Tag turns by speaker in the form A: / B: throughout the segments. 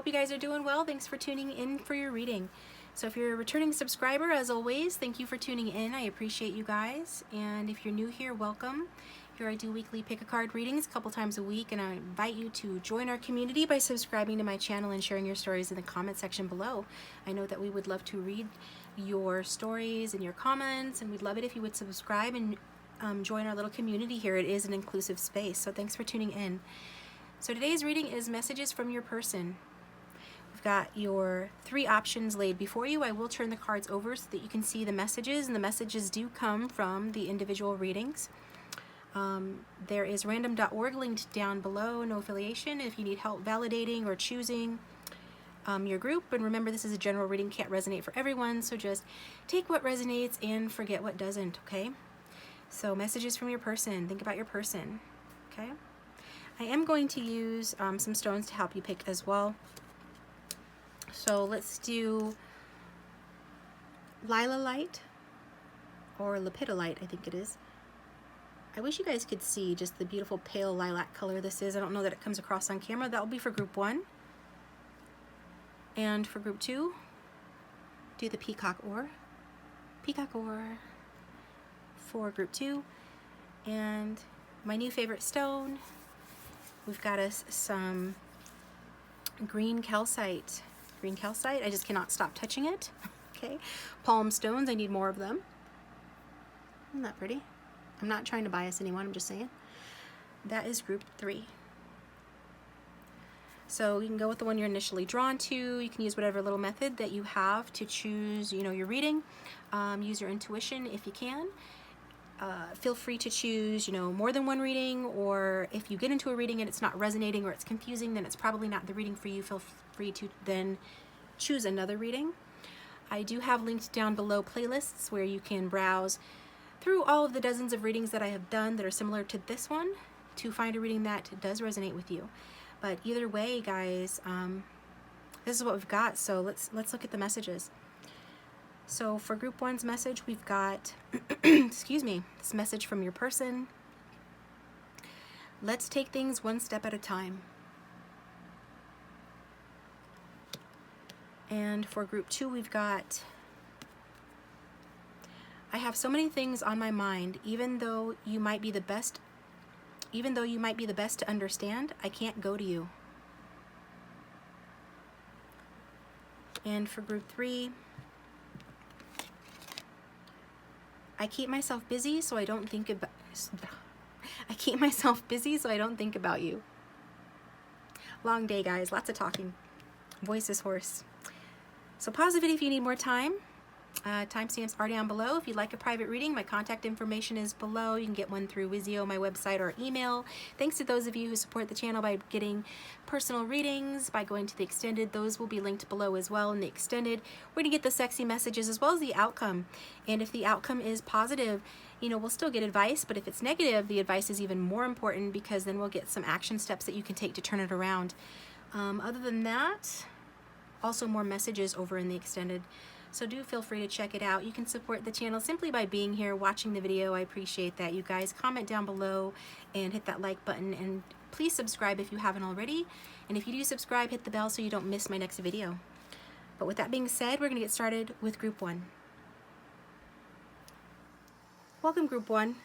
A: you guys are doing well. Thanks for tuning in for your reading. So if you're a returning subscriber, as always, thank you for tuning in. I appreciate you guys. And if you're new here, welcome. Here I do weekly pick a card readings a couple times a week, and I invite you to join our community by subscribing to my channel and sharing your stories in the comment section below. I know that we would love to read your stories and your comments, and we'd love it if you would subscribe and join our little community here. It is an inclusive space, so thanks for tuning in. So today's reading is messages from your person. We've got your 3 options laid before you. I will turn the cards over so that you can see the messages, and the messages do come from the individual readings. There is random.org linked down below, no affiliation, if you need help validating or choosing your group. And remember, this is a general reading, can't resonate for everyone, so just take what resonates and forget what doesn't, okay? So messages from your person, think about your person, okay? I am going to use some stones to help you pick as well. So let's do lilalite or lepidolite, I think it is. I wish you guys could see just the beautiful pale lilac color this is. I don't know that it comes across on camera. That will be for group 1. And for group 2, do the peacock ore. Peacock ore for group 2. And my new favorite stone, we've got us some green calcite. Green calcite, I just cannot stop touching it. Okay, palm stones, I need more of them. Isn't that pretty? I'm not trying to bias anyone, I'm just saying. That is group 3. So you can go with the one you're initially drawn to. You can use whatever little method that you have to choose, your reading. Use your intuition if you can. Feel free to choose, more than one reading, or if you get into a reading and it's not resonating or it's confusing, then it's probably not the reading for you. Feel free to then choose another reading. I do have linked down below playlists where you can browse through all of the dozens of readings that I have done that are similar to this one to find a reading that does resonate with you. But either way, guys, this is what we've got. So let's look at the messages. So for group 1's message, we've got, excuse me, this message from your person. Let's take things one step at a time. And for group 2, we've got, I have so many things on my mind, even though you might be the best to understand, I can't go to you. And for group 3, I keep myself busy so I don't think about you. Long day, guys, lots of talking. Voice is hoarse. So pause the video if you need more time. Timestamps are down below. If you'd like a private reading, my contact information is below. You can get one through Wizio, my website, or email. Thanks to those of you who support the channel by getting personal readings, by going to the extended. Those will be linked below as well in the extended. We're going to get the sexy messages as well as the outcome. And if the outcome is positive, we'll still get advice. But if it's negative, the advice is even more important, because then we'll get some action steps that you can take to turn it around. Other than that, also more messages over in the extended. So do feel free to check it out. You can support the channel simply by being here, watching the video. I appreciate that, you guys. Comment down below and hit that like button. And please subscribe if you haven't already. And if you do subscribe, hit the bell so you don't miss my next video. But with that being said, we're going to get started with group 1. Welcome, group 1.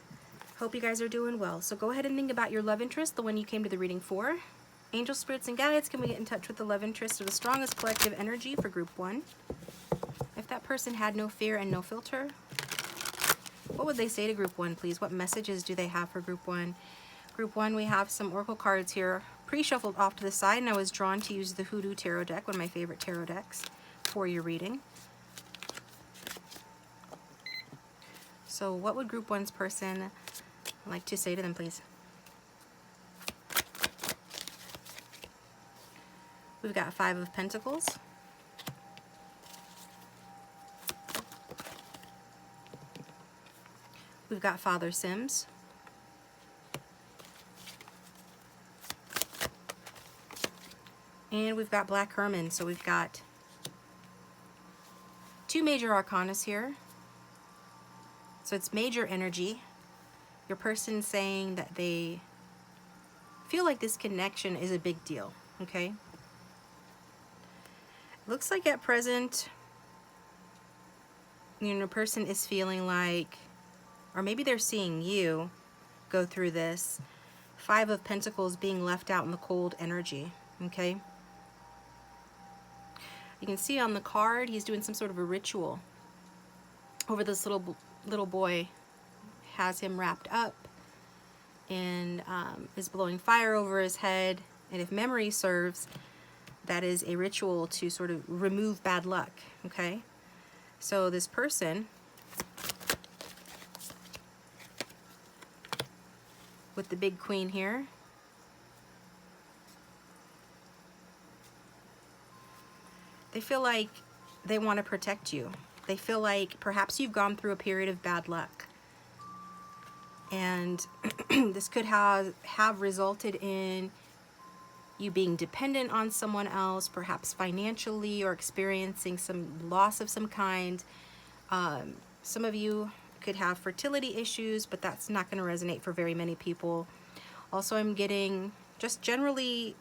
A: Hope you guys are doing well. So go ahead and think about your love interest, the one you came to the reading for. Angel, spirits, and guides, can we get in touch with the love interest or the strongest collective energy for group 1? If that person had no fear and no filter, what would they say to group 1, please? What messages do they have for group 1? Group 1, we have some oracle cards here pre-shuffled off to the side, and I was drawn to use the Hoodoo Tarot deck, one of my favorite tarot decks, for your reading. So what would group 1's person like to say to them, please? We've got 5 of Pentacles. We've got Father Sims. And we've got Black Herman. So we've got 2 major arcanas here. So it's major energy. Your person saying that they feel like this connection is a big deal, okay? Looks like at present, you know, a person is feeling like, or maybe they're seeing you go through this. Five of Pentacles, being left out in the cold energy, okay? You can see on the card, he's doing some sort of a ritual over this little boy, has him wrapped up, and is blowing fire over his head. And if memory serves, that is a ritual to sort of remove bad luck, okay? So this person with the big queen here, they feel like they want to protect you. They feel like perhaps you've gone through a period of bad luck. And this could have resulted in you being dependent on someone else, perhaps financially, or experiencing some loss of some kind. Some of you could have fertility issues, but that's not going to resonate for very many people. Also, I'm getting just generally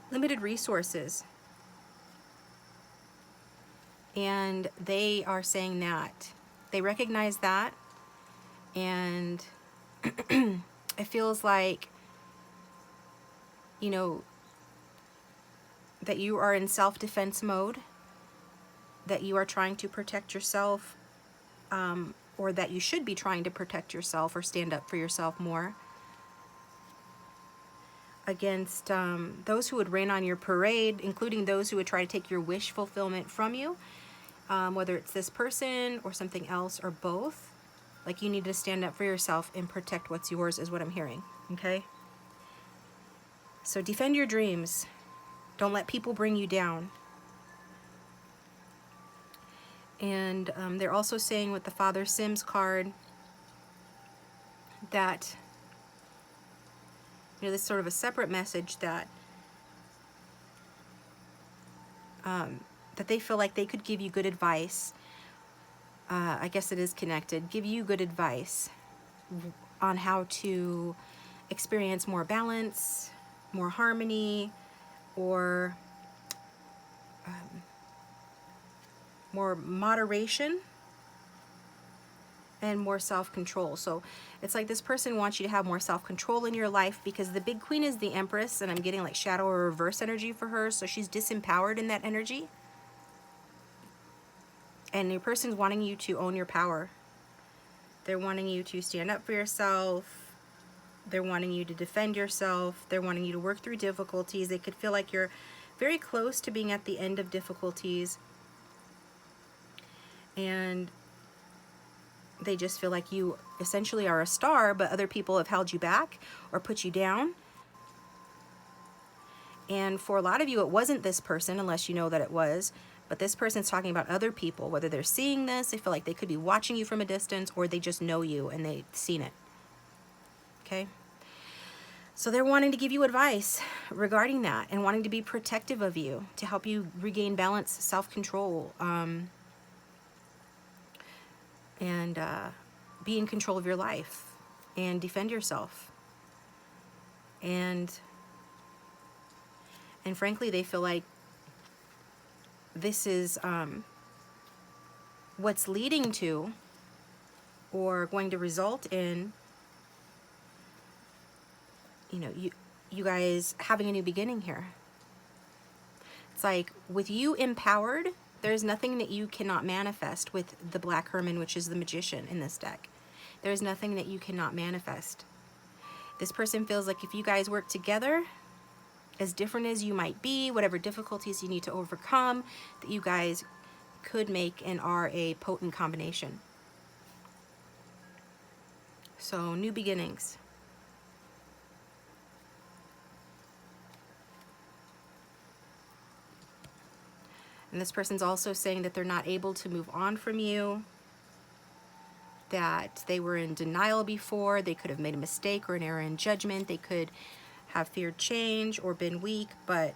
A: limited resources. And they are saying that. They recognize that. And it feels like, you know, that you are in self-defense mode, that you are trying to protect yourself, or that you should be trying to protect yourself or stand up for yourself more against those who would rain on your parade, including those who would try to take your wish fulfillment from you, whether it's this person or something else or both. Like, you need to stand up for yourself and protect what's yours is what I'm hearing, okay? So defend your dreams. Don't let people bring you down. And they're also saying with the Father Sims card that, you know, this sort of a separate message that that they feel like they could give you good advice. I guess it is connected. Give you good advice on how to experience more balance, more harmony, or more moderation and more self-control. So it's like this person wants you to have more self-control in your life, because the big queen is the Empress, and I'm getting like shadow or reverse energy for her, so she's disempowered in that energy. And your person's wanting you to own your power. They're wanting you to stand up for yourself. They're wanting you to defend yourself. They're wanting you to work through difficulties. They could feel like you're very close to being at the end of difficulties. And they just feel like you essentially are a star, but other people have held you back or put you down. And for a lot of you, it wasn't this person, unless you know that it was. But this person's talking about other people, whether they're seeing this, they feel like they could be watching you from a distance, or they just know you and they've seen it. Okay? So they're wanting to give you advice regarding that and wanting to be protective of you, to help you regain balance, self-control, and be in control of your life and defend yourself. And frankly, they feel like this is what's leading to, or going to result in, you know, you guys having a new beginning here. It's like, with you empowered, there's nothing that you cannot manifest with the Black Herman, which is the Magician in this deck. There's nothing that you cannot manifest. This person feels like if you guys work together, as different as you might be, whatever difficulties you need to overcome, that you guys could make and are a potent combination. So, new beginnings. And this person's also saying that they're not able to move on from you, that they were in denial before, they could have made a mistake or an error in judgment, they could have feared change or been weak, but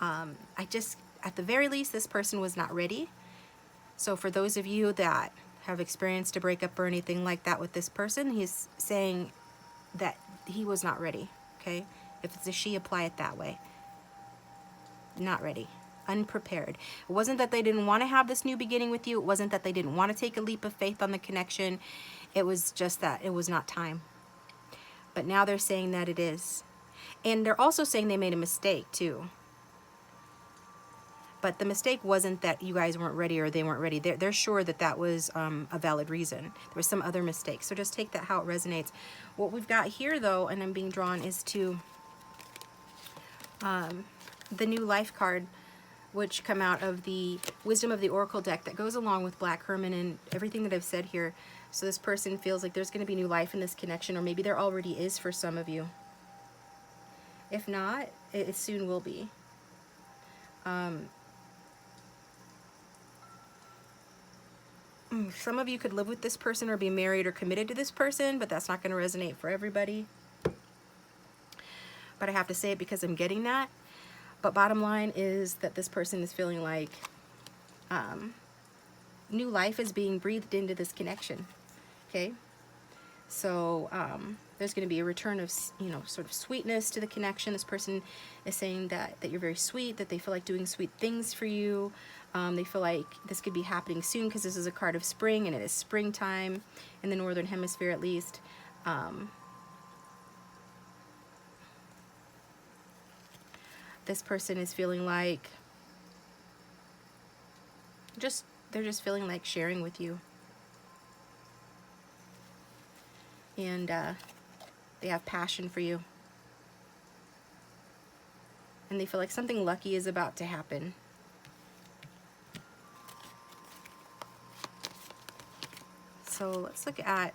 A: at the very least, this person was not ready. So for those of you that have experienced a breakup or anything like that with this person, he's saying that he was not ready, okay? If it's a she, apply it that way. Not ready. Unprepared. It wasn't that they didn't want to have this new beginning with you. It wasn't that they didn't want to take a leap of faith on the connection. It was just that it was not time. But now they're saying that it is. And they're also saying they made a mistake too. But the mistake wasn't that you guys weren't ready or they weren't ready. They're sure that that was a valid reason. There was some other mistake. So just take that how it resonates. What we've got here, though, and I'm being drawn, is to the new life card, which come out of the Wisdom of the Oracle deck that goes along with Black Herman and everything that I've said here. So this person feels like there's going to be new life in this connection, or maybe there already is for some of you. If not, it soon will be. Some of you could live with this person or be married or committed to this person, but that's not going to resonate for everybody. But I have to say it because I'm getting that. But bottom line is that this person is feeling like new life is being breathed into this connection. Okay? So there's going to be a return of, sort of sweetness to the connection. This person is saying that you're very sweet, that they feel like doing sweet things for you. They feel like this could be happening soon because this is a card of spring, and it is springtime in the Northern Hemisphere at least. This person is feeling like they're just feeling like sharing with you. And they have passion for you. And they feel like something lucky is about to happen. So let's look at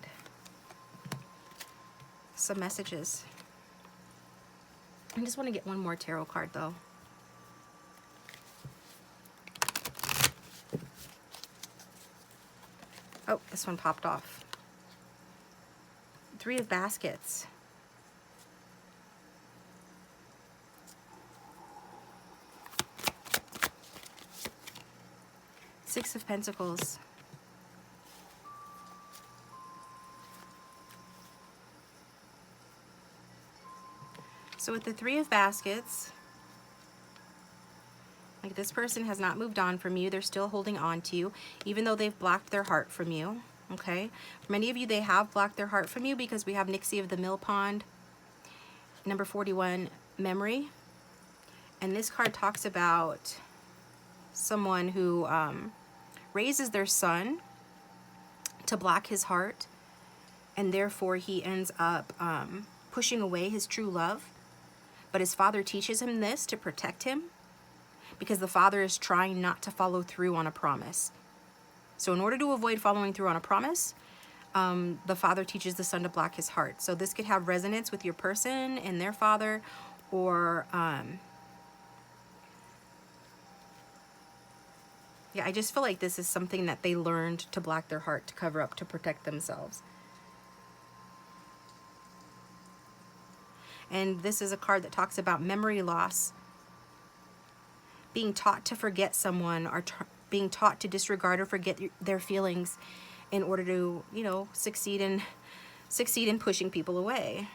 A: some messages. I just want to get one more tarot card, though. Oh, this one popped off. Three of Baskets. Six of Pentacles. So with the Three of Baskets, like this person has not moved on from you. They're still holding on to you, even though they've blocked their heart from you. Okay? For many of you, they have blocked their heart from you because we have Nixie of the Mill Pond, number 41, Memory. And this card talks about someone who raises their son to block his heart, and therefore he ends up pushing away his true love. But his father teaches him this to protect him because the father is trying not to follow through on a promise. So in order to avoid following through on a promise, the father teaches the son to block his heart. So this could have resonance with your person and their father, or yeah, I just feel like this is something that they learned to block their heart, to cover up, to protect themselves. And this is a card that talks about memory loss, being taught to forget someone, or being taught to disregard or forget their feelings in order to, succeed in pushing people away.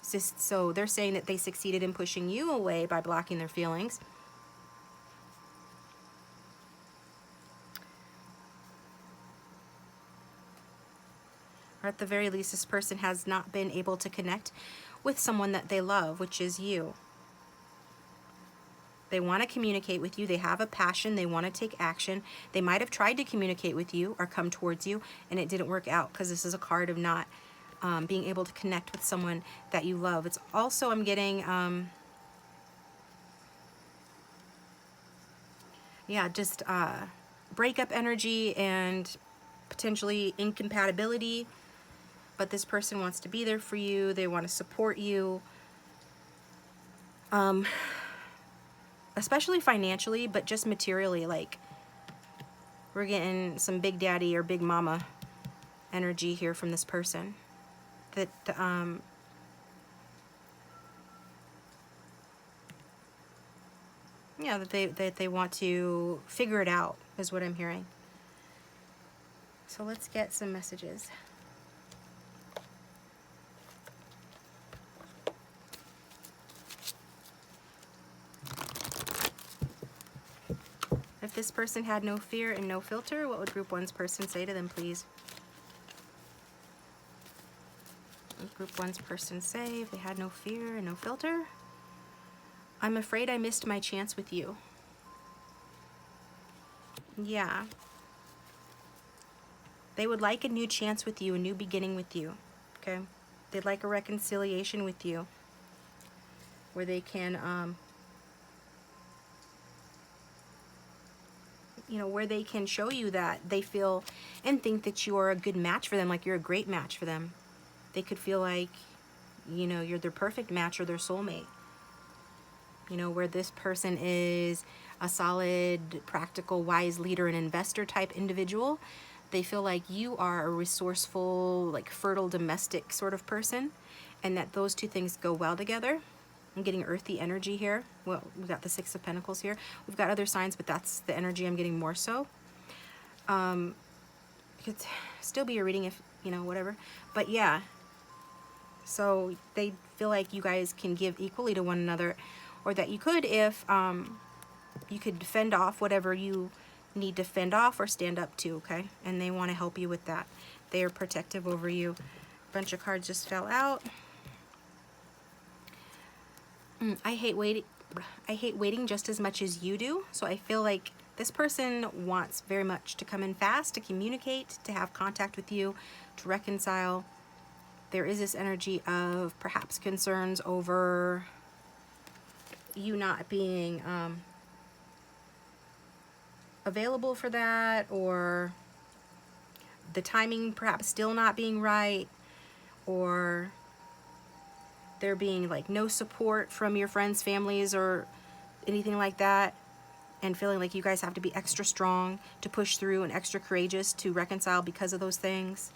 A: So they're saying that they succeeded in pushing you away by blocking their feelings. Or at the very least, this person has not been able to connect with someone that they love, which is you. They want to communicate with you. They have a passion. They want to take action. They might have tried to communicate with you or come towards you, and it didn't work out because this is a card of not being able to connect with someone that you love. It's also, I'm getting, just breakup energy and potentially incompatibility. But this person wants to be there for you. They want to support you. Especially financially, but just materially. Like, we're getting some big daddy or big mama energy here from this person. That, that they want to figure it out, is what I'm hearing. So let's get some messages. this person had no fear and no filter, what would group one's person say to them, please? What would group one's person say if they had no fear and no filter? I'm afraid I missed my chance with you. Yeah. They would like a new chance with you, a new beginning with you, okay? They'd like a reconciliation with you where they can, you know, where they can show you that they feel and think that you are a good match for them, like you're a great match for them. They could feel like, you know, you're their perfect match or their soulmate. You know, where this person is a solid, practical, wise leader, an investor type individual. They feel like you are a resourceful, like fertile, domestic sort of person, and that those two things go well together. I'm getting earthy energy here. Well, we got the Six of Pentacles here. We've got other signs, but that's the energy I'm getting more so. It could still be a reading if, you know, whatever. But yeah, so they feel like you guys can give equally to one another, or that you could if you could fend off whatever you need to fend off or stand up to, okay? And they want to help you with that. They are protective over you. A bunch of cards just fell out. I hate waiting just as much as you do. So I feel like this person wants very much to come in fast, to communicate, to have contact with you, to reconcile. There is this energy of perhaps concerns over you not being available for that, or the timing perhaps still not being right, or there being like no support from your friends, families, or anything like that, and feeling like you guys have to be extra strong to push through and extra courageous to reconcile because of those things.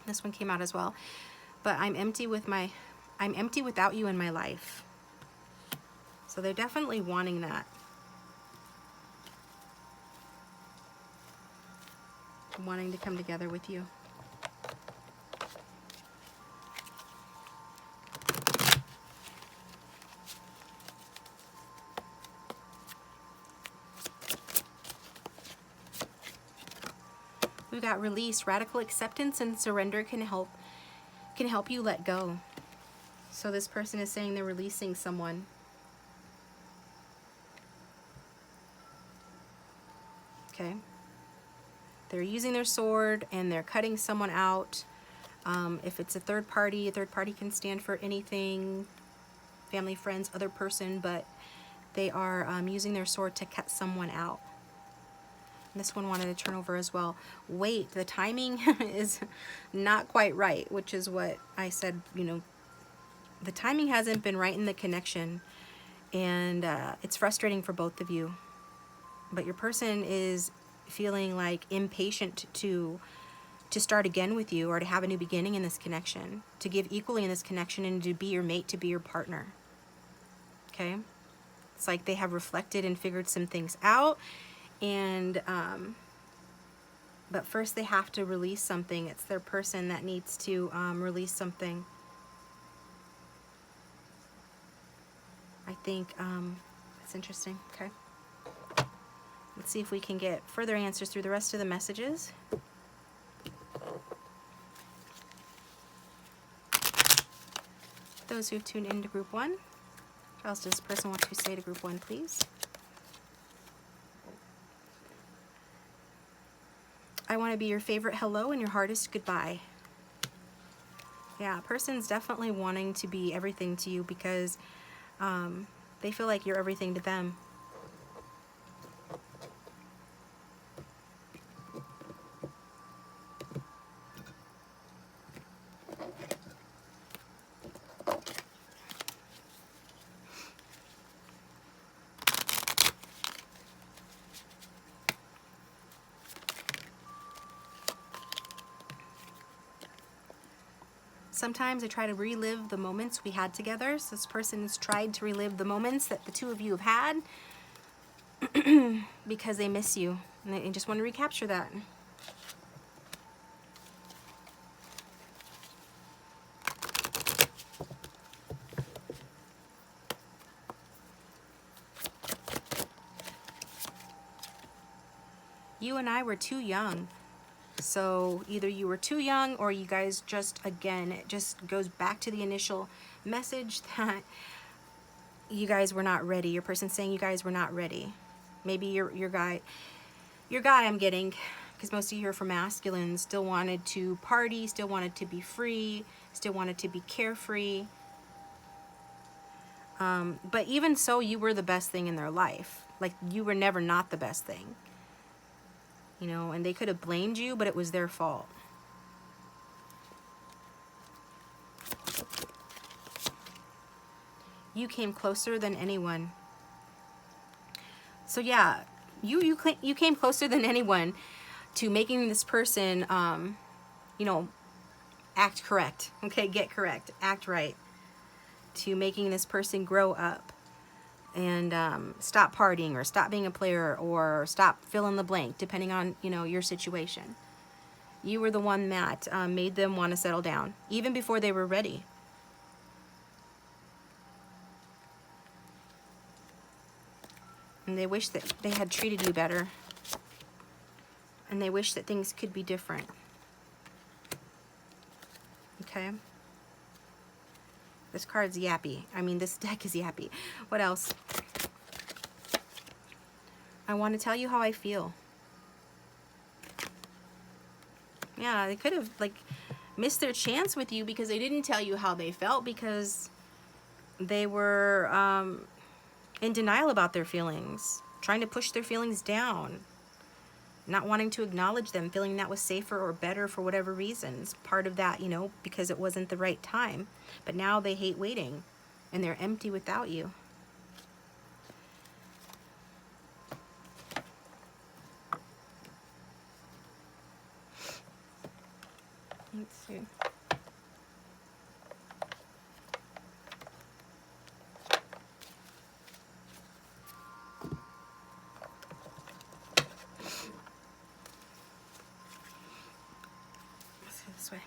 A: This one came out as well. But I'm empty without you in my life. So they're definitely wanting that. Wanting to come together with you. We've got release, radical acceptance, and surrender can help you let go. So this person is saying they're releasing someone. Okay. They're using their sword and they're cutting someone out. If it's a third party can stand for anything, family, friends, other person, but they are using their sword to cut someone out. This one wanted to turn over as well. Wait, the timing is not quite right, which is what I said, you know, the timing hasn't been right in the connection, and it's frustrating for both of you. But your person is feeling like impatient to start again with you, or to have a new beginning in this connection, to give equally in this connection, and to be your mate, to be your partner. Okay? It's like they have reflected and figured some things out, and but first they have to release something. It's their person that needs to release something. I think that's interesting. Okay. Let's see if we can get further answers through the rest of the messages. Those who have tuned into group one, what else does this person want to say to group one, please? I want to be your favorite hello and your hardest goodbye. Yeah, a person's definitely wanting to be everything to you because they feel like you're everything to them. Sometimes I try to relive the moments we had together. So this person has tried to relive the moments that the two of you have had because they miss you and they just want to recapture that. You and I were too young. So either you were too young, or you guys just, again, it just goes back to the initial message that you guys were not ready. Your person's saying you guys were not ready. Maybe your guy I'm getting, because most of you are from masculine, still wanted to party, still wanted to be free, still wanted to be carefree. But even so, you were the best thing in their life. Like, you were never not the best thing. You know, and they could have blamed you, but it was their fault. You came closer than anyone. So yeah, you came closer than anyone to making this person, you know, act correct. Okay, get correct, act right. To making this person grow up and stop partying, or stop being a player, or stop fill in the blank, depending on, you know, your situation. You were the one that made them want to settle down, even before they were ready. And they wish that they had treated you better. And they wish that things could be different. Okay? This card's yappy. I mean, this deck is yappy. What else? I want to tell you how I feel. Yeah, they could have, like, missed their chance with you because they didn't tell you how they felt, because they were in denial about their feelings, trying to push their feelings down, not wanting to acknowledge them, feeling that was safer or better for whatever reasons. Part of that, you know, because it wasn't the right time. But now they hate waiting, and they're empty without you. Let's see. Let's go this way.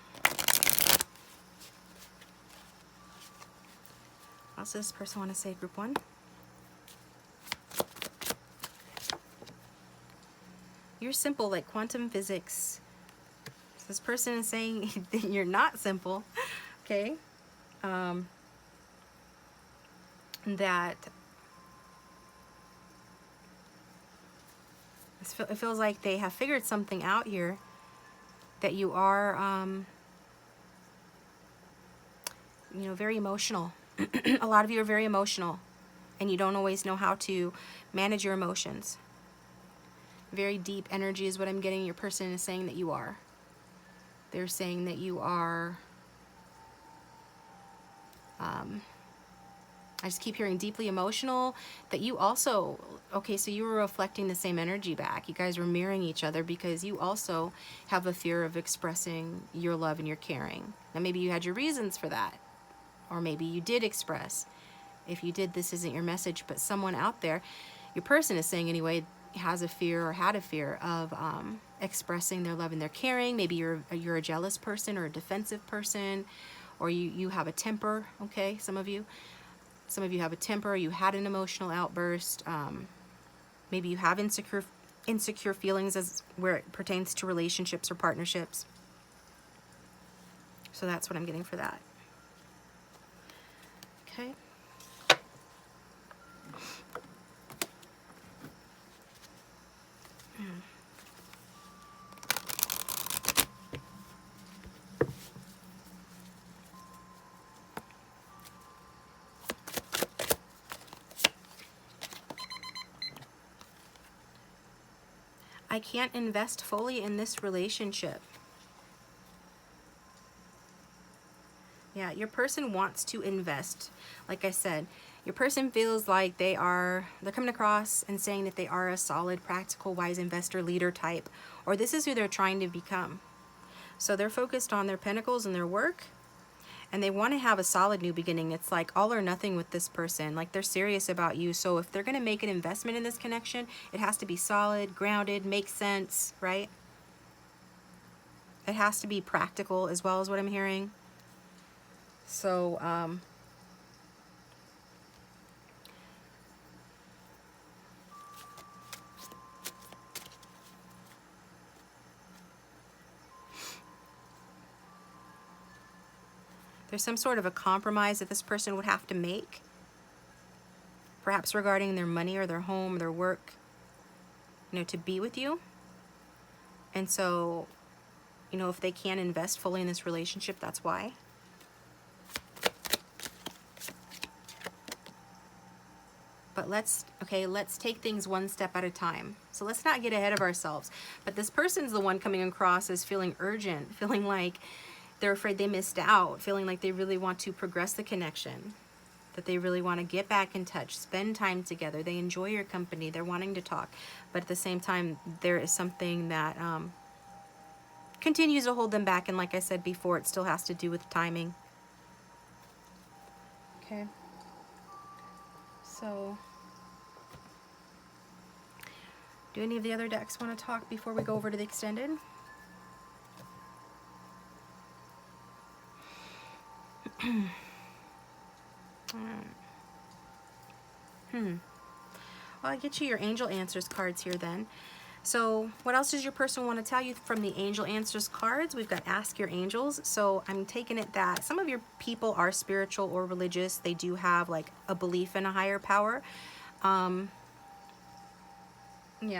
A: What else does this person want to say, group one? You're simple like quantum physics. So this person is saying that you're not simple, okay? That it feels like they have figured something out here, that you are, you know, very emotional. A lot of you are very emotional, and you don't always know how to manage your emotions. Very deep energy is what I'm getting. Your person is saying that you are. They're saying that you are, I just keep hearing deeply emotional, that you also, okay, so you were reflecting the same energy back. You guys were mirroring each other, because you also have a fear of expressing your love and your caring. Now, maybe you had your reasons for that, or maybe you did express. If you did, this isn't your message, but someone out there, your person is saying anyway, has a fear, or had a fear of expressing their love and their caring. Maybe you're a jealous person, or a defensive person, or you have a temper, okay, some of you have a temper, you had an emotional outburst. Maybe you have insecure feelings as where it pertains to relationships or partnerships. So that's what I'm getting for that. Okay. I can't invest fully in this relationship. Yeah, your person wants to invest. Like I said, your person feels like they're coming across and saying that they are a solid, practical, wise investor, leader type, or this is who they're trying to become. So they're focused on their pentacles and their work, and they want to have a solid new beginning. It's like all or nothing with this person. Like, they're serious about you. So if they're going to make an investment in this connection, it has to be solid, grounded, make sense, right? It has to be practical as well, as what I'm hearing. So, There's some sort of a compromise that this person would have to make, perhaps regarding their money or their home, their work, you know, to be with you. And so, you know, if they can't invest fully in this relationship, that's why. But let's take things one step at a time. So let's not get ahead of ourselves. But this person's the one coming across as feeling urgent, feeling like they're afraid they missed out, feeling like they really want to progress the connection, that they really want to get back in touch, spend time together. They enjoy your company. They're wanting to talk. But at the same time, there is something that continues to hold them back. And like I said before, it still has to do with timing. Okay. So, do any of the other decks want to talk before we go over to the extended? Well, I get you your angel answers cards here then. So what else does your person want to tell you from the angel answers cards? We've got ask your angels. So I'm taking it that some of your people are spiritual or religious. They do have like a belief in a higher power. Yeah,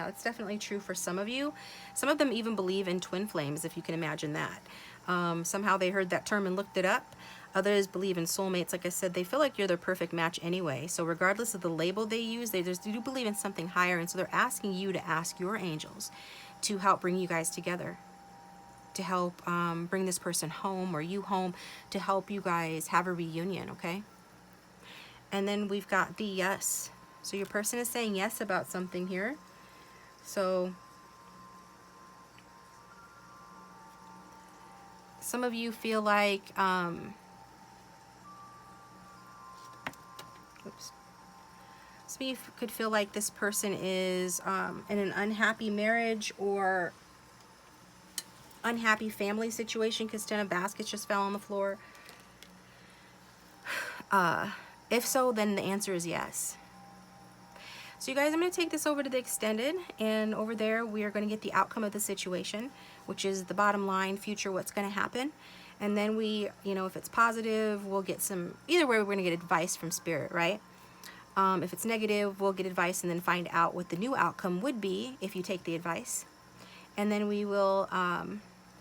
A: it's definitely true for some of you. Some of them even believe in twin flames, if you can imagine that. Somehow they heard that term and looked it up. Others believe in soulmates. Like I said, they feel like you're their perfect match anyway. So regardless of the label they use, they do believe in something higher. And so they're asking you to ask your angels to help bring you guys together, to help bring this person home or you home, to help you guys have a reunion, okay? And then we've got the yes. So your person is saying yes about something here. So some of you feel like, some of you could feel like this person is in an unhappy marriage or unhappy family situation because 10 of baskets just fell on the floor. If so, then the answer is yes. So you guys, I'm going to take this over to the extended, and over there we are going to get the outcome of the situation, which is the bottom line, future, what's going to happen. And then we, you know, if it's positive, we'll get some, either way we're going to get advice from spirit, right? If it's negative, we'll get advice and then find out what the new outcome would be if you take the advice. And then we will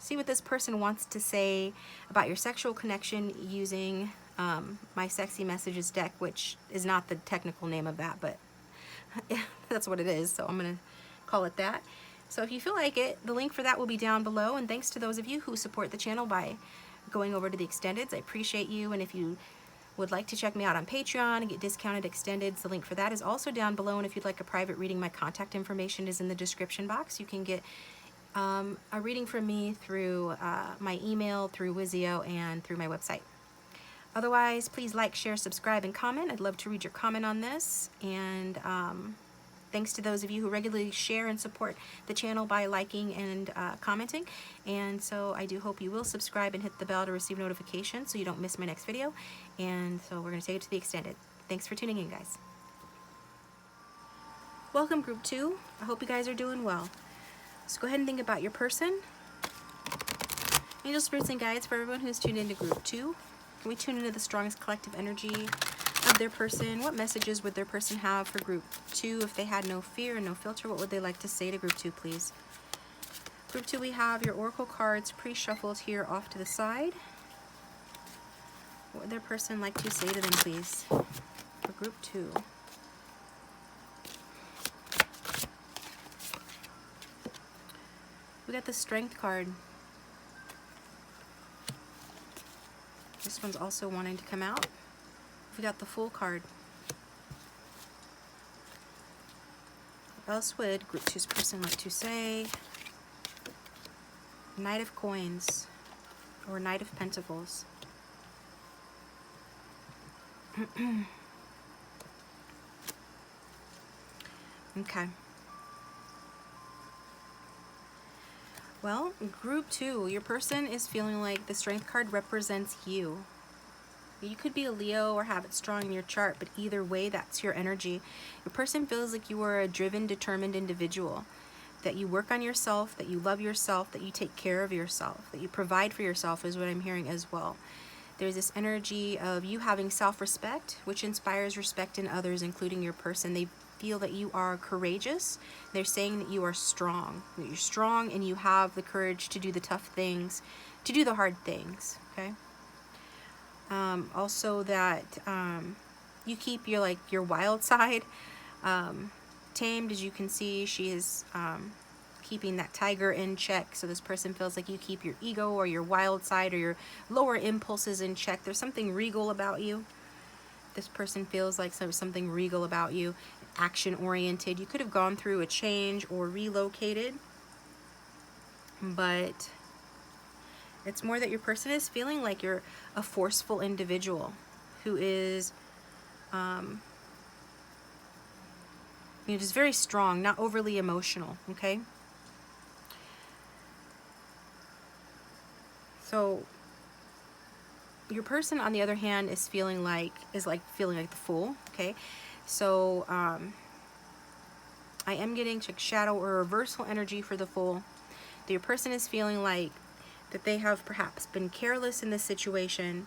A: see what this person wants to say about your sexual connection using my Sexy Messages deck, which is not the technical name of that, but that's what it is, so I'm going to call it that. So if you feel like it, the link for that will be down below, and thanks to those of you who support the channel by going over to the extendeds. I appreciate you, and if you would like to check me out on Patreon and get discounted extendeds, the link for that is also down below, and if you'd like a private reading, my contact information is in the description box. You can get a reading from me through my email, through Wizio, and through my website. Otherwise, please like, share, subscribe, and comment. I'd love to read your comment on this. And thanks to those of you who regularly share and support the channel by liking and commenting. And so I do hope you will subscribe and hit the bell to receive notifications so you don't miss my next video. And so we're going to take it to the extended. Thanks for tuning in, guys. Welcome, Group 2. I hope you guys are doing well. So go ahead and think about your person. Angel spirits and guides for everyone who's tuned into Group 2. Can we tune into the strongest collective energy of their person? What messages would their person have for Group 2 if they had no fear and no filter? What would they like to say to Group 2, please? Group 2, we have your oracle cards pre-shuffled here off to the side. What would their person like to say to them, please, for Group 2? We got the Strength card. This one's also wanting to come out. We got the Fool card. What else would Group 2's person like to say? Knight of Coins or Knight of Pentacles. Okay. Well, Group 2, your person is feeling like the Strength card represents you. You could be a Leo or have it strong in your chart, but either way, that's your energy. Your person feels like you are a driven, determined individual, that you work on yourself, that you love yourself, that you take care of yourself, that you provide for yourself is what I'm hearing as well. There's this energy of you having self-respect, which inspires respect in others, including your person. They feel that you are courageous. They're saying that you are strong. That you're strong and you have the courage to do the tough things, to do the hard things, okay? Also that you keep your wild side tamed. As you can see, she is keeping that tiger in check. So this person feels like you keep your ego or your wild side or your lower impulses in check. There's something regal about you. This person feels like there's something regal about you, action oriented. You could have gone through a change or relocated, but it's more that your person is feeling like you're a forceful individual who is just very strong, not overly emotional, okay? So your person, on the other hand, is feeling like the Fool, okay? So I am getting shadow or reversal energy for the Fool. Your person is feeling like that they have perhaps been careless in this situation,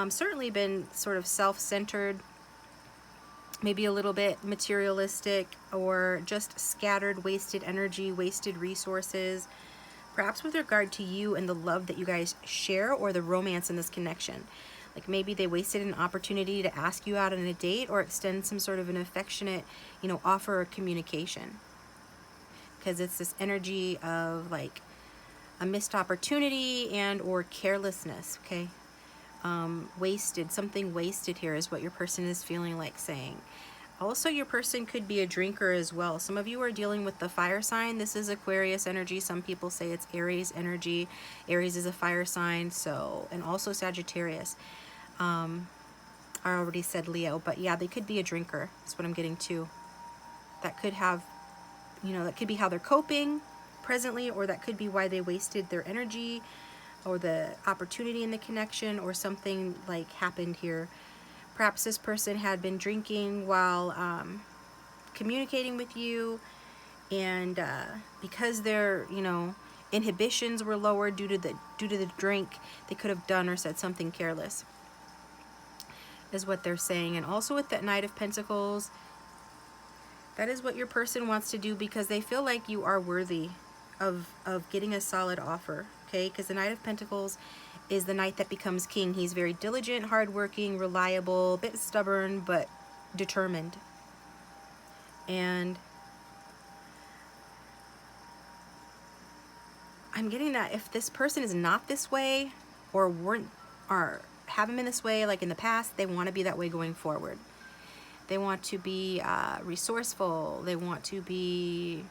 A: certainly been sort of self-centered, maybe a little bit materialistic, or just scattered, wasted energy, wasted resources, perhaps with regard to you and the love that you guys share or the romance in this connection. Like maybe they wasted an opportunity to ask you out on a date or extend some sort of an affectionate, offer or communication. Because it's this energy of like a missed opportunity and or carelessness, okay? Wasted, something wasted here is what your person is feeling like saying. Also, your person could be a drinker as well. Some of you are dealing with the fire sign. This is Aquarius energy. Some people say it's Aries energy. Aries is a fire sign, so, and also Sagittarius. I already said Leo, but yeah, they could be a drinker. That's what I'm getting to. That could have, that could be how they're coping presently, or that could be why they wasted their energy or the opportunity in the connection, or something like happened here. Perhaps this person had been drinking while communicating with you, and because their inhibitions were lower due to the drink, they could have done or said something careless, is what they're saying. And also with that Knight of Pentacles, that is what your person wants to do because they feel like you are worthy of getting a solid offer, okay? Because the Knight of Pentacles is the knight that becomes king. He's very diligent, hardworking, reliable, a bit stubborn, but determined. And I'm getting that if this person is not this way or haven't been this way like in the past, they want to be that way going forward. They want to be resourceful. They want to be,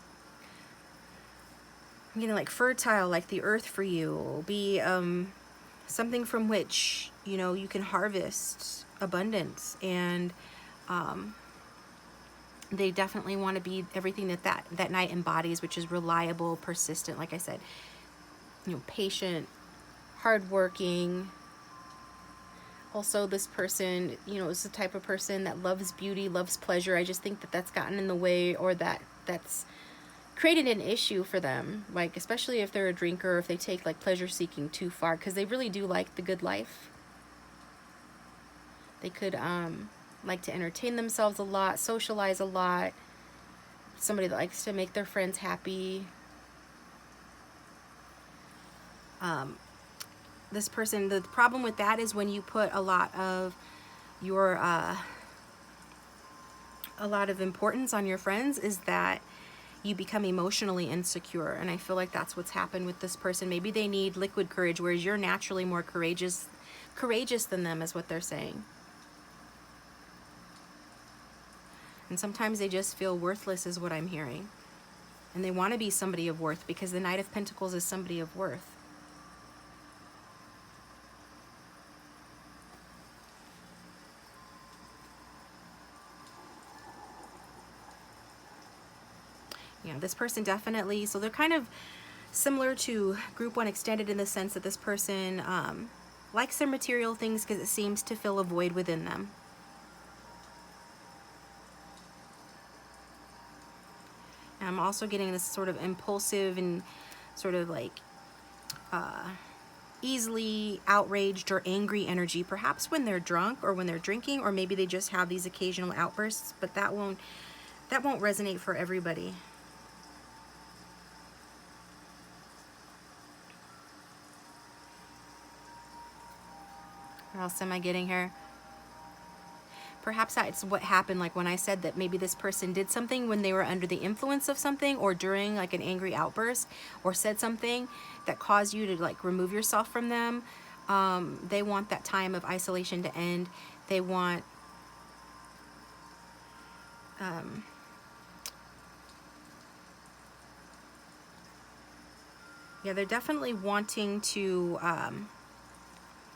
A: like fertile, like the earth for you. Be something from which, you can harvest abundance. And they definitely want to be everything that knight embodies, which is reliable, persistent, like I said, patient, hardworking. Also, this person, is the type of person that loves beauty, loves pleasure. I just think that that's gotten in the way, or that's created an issue for them, like especially if they're a drinker, or if they take like pleasure seeking too far, because they really do like the good life. They could like to entertain themselves a lot, socialize a lot. Somebody that likes to make their friends happy. This person, the problem with that is when you put a lot of your a lot of importance on your friends, is that you become emotionally insecure. And I feel like that's what's happened with this person. Maybe they need liquid courage, whereas you're naturally more courageous than them, is what they're saying. And sometimes they just feel worthless, is what I'm hearing. And they want to be somebody of worth, because the Knight of Pentacles is somebody of worth. This person definitely, so they're kind of similar to Group 1 Extended in the sense that this person likes their material things because it seems to fill a void within them. And I'm also getting this sort of impulsive and sort of like easily outraged or angry energy, perhaps when they're drunk or when they're drinking, or maybe they just have these occasional outbursts, but that won't resonate for everybody. What else am I getting here? Perhaps that's what happened, like when I said that maybe this person did something when they were under the influence of something, or during like an angry outburst, or said something that caused you to like remove yourself from them. They want that time of isolation to end. They want yeah, they're definitely wanting to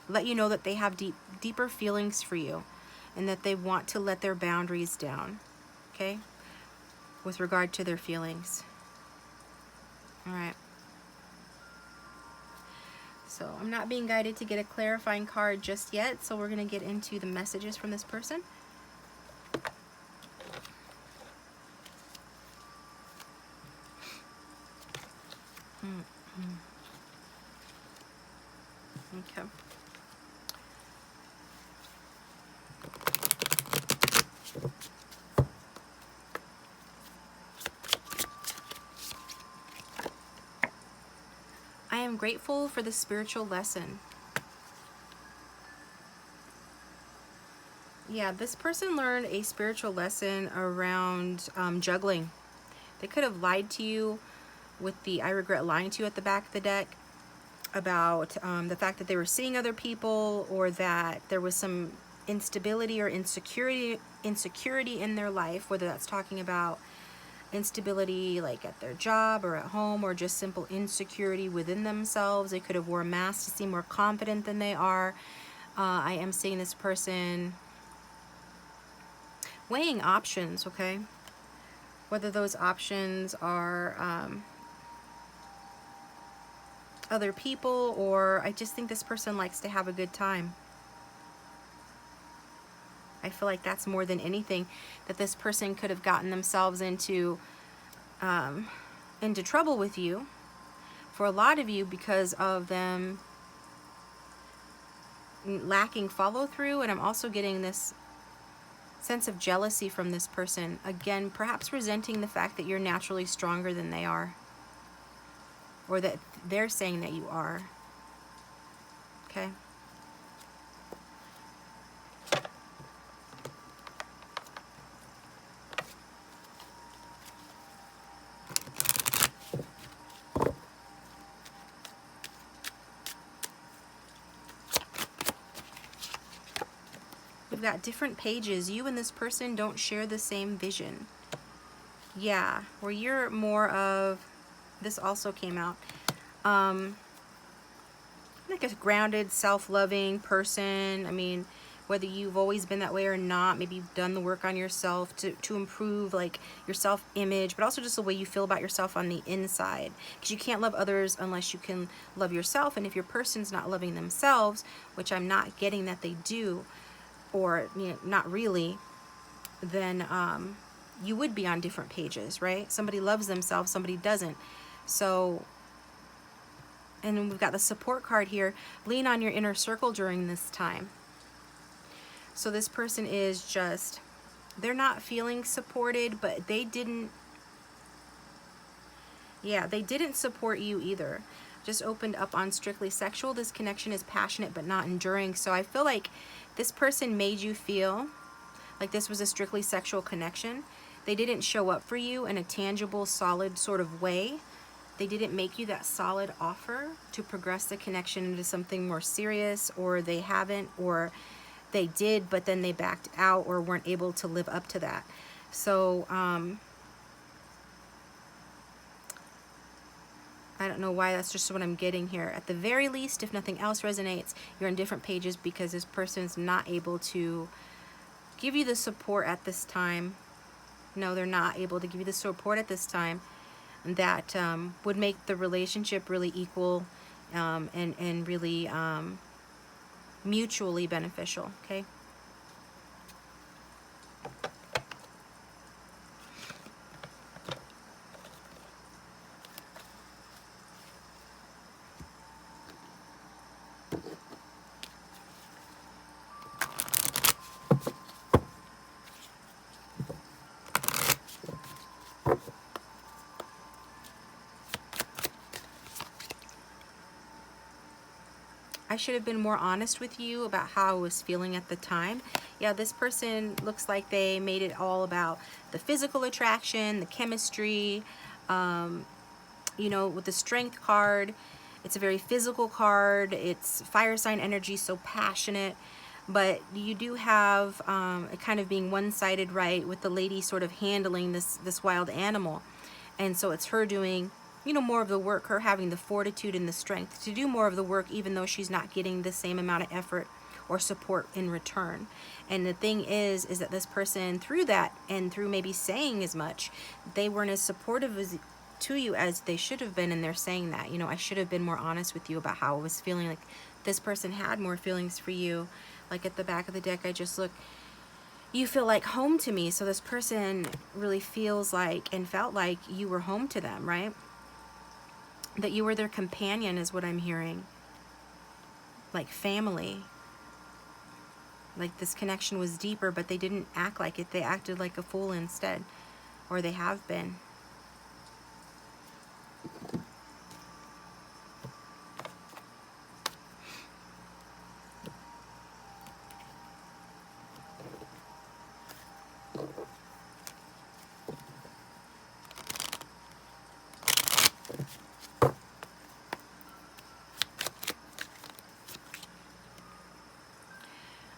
A: let you know that they have deeper feelings for you, and that they want to let their boundaries down, okay, with regard to their feelings. All right. So I'm not being guided to get a clarifying card just yet, so we're going to get into the messages from this person. Okay. I am grateful for the spiritual lesson. Yeah, this person learned a spiritual lesson around juggling. They could have lied to you with the "I regret lying to you" at the back of the deck about the fact that they were seeing other people, or that there was some instability or insecurity in their life, whether that's talking about instability like at their job or at home, or just simple insecurity within themselves. They could have worn masks to seem more confident than they are. I am seeing this person weighing options, okay? Whether those options are other people, or I just think this person likes to have a good time. I feel like that's more than anything, that this person could have gotten themselves into trouble with you, for a lot of you, because of them lacking follow through. And I'm also getting this sense of jealousy from this person. Again, perhaps resenting the fact that you're naturally stronger than they are, or that they're saying that you are. Okay. We've got different pages. You and this person don't share the same vision. Yeah, where you're more of, this also came out, like a grounded, self-loving person. I mean, whether you've always been that way or not, maybe you've done the work on yourself to improve like your self-image, but also just the way you feel about yourself on the inside. Because you can't love others unless you can love yourself. And if your person's not loving themselves, which I'm not getting that they do, or not really, then you would be on different pages, right? Somebody loves themselves, somebody doesn't. So, and then we've got the support card here. Lean on your inner circle during this time. So this person is just, they're not feeling supported, but they didn't support you either. Just opened up on strictly sexual. This connection is passionate but not enduring. So I feel like this person made you feel like this was a strictly sexual connection. They didn't show up for you in a tangible, solid sort of way. They didn't make you that solid offer to progress the connection into something more serious, or they haven't, or they did, but then they backed out or weren't able to live up to that. So, I don't know why, that's just what I'm getting here. At the very least, if nothing else resonates, you're on different pages because this person's not able to give you the support at this time. No, they're not able to give you the support at this time that would make the relationship really equal and really mutually beneficial, okay? should have been more honest with you about how I was feeling at the time. Yeah, this person looks like they made it all about the physical attraction, the chemistry. You know, with the Strength card, it's a very physical card. It's fire sign energy, so passionate. But you do have it kind of being one-sided, right, with the lady sort of handling this wild animal. And so it's her doing, you know, more of the work, her having the fortitude and the strength to do more of the work, even though she's not getting the same amount of effort or support in return. And the thing is that this person, through that and through maybe saying as much, they weren't as supportive as to you as they should have been. And they're saying that, you know, I should have been more honest with you about how I was feeling. Like this person had more feelings for you. Like at the back of the deck, I just look, you feel like home to me. So this person really feels like and felt like you were home to them, right? That you were their companion is what I'm hearing. Like family. Like this connection was deeper, but they didn't act like it. They acted like a fool instead. Or they have been.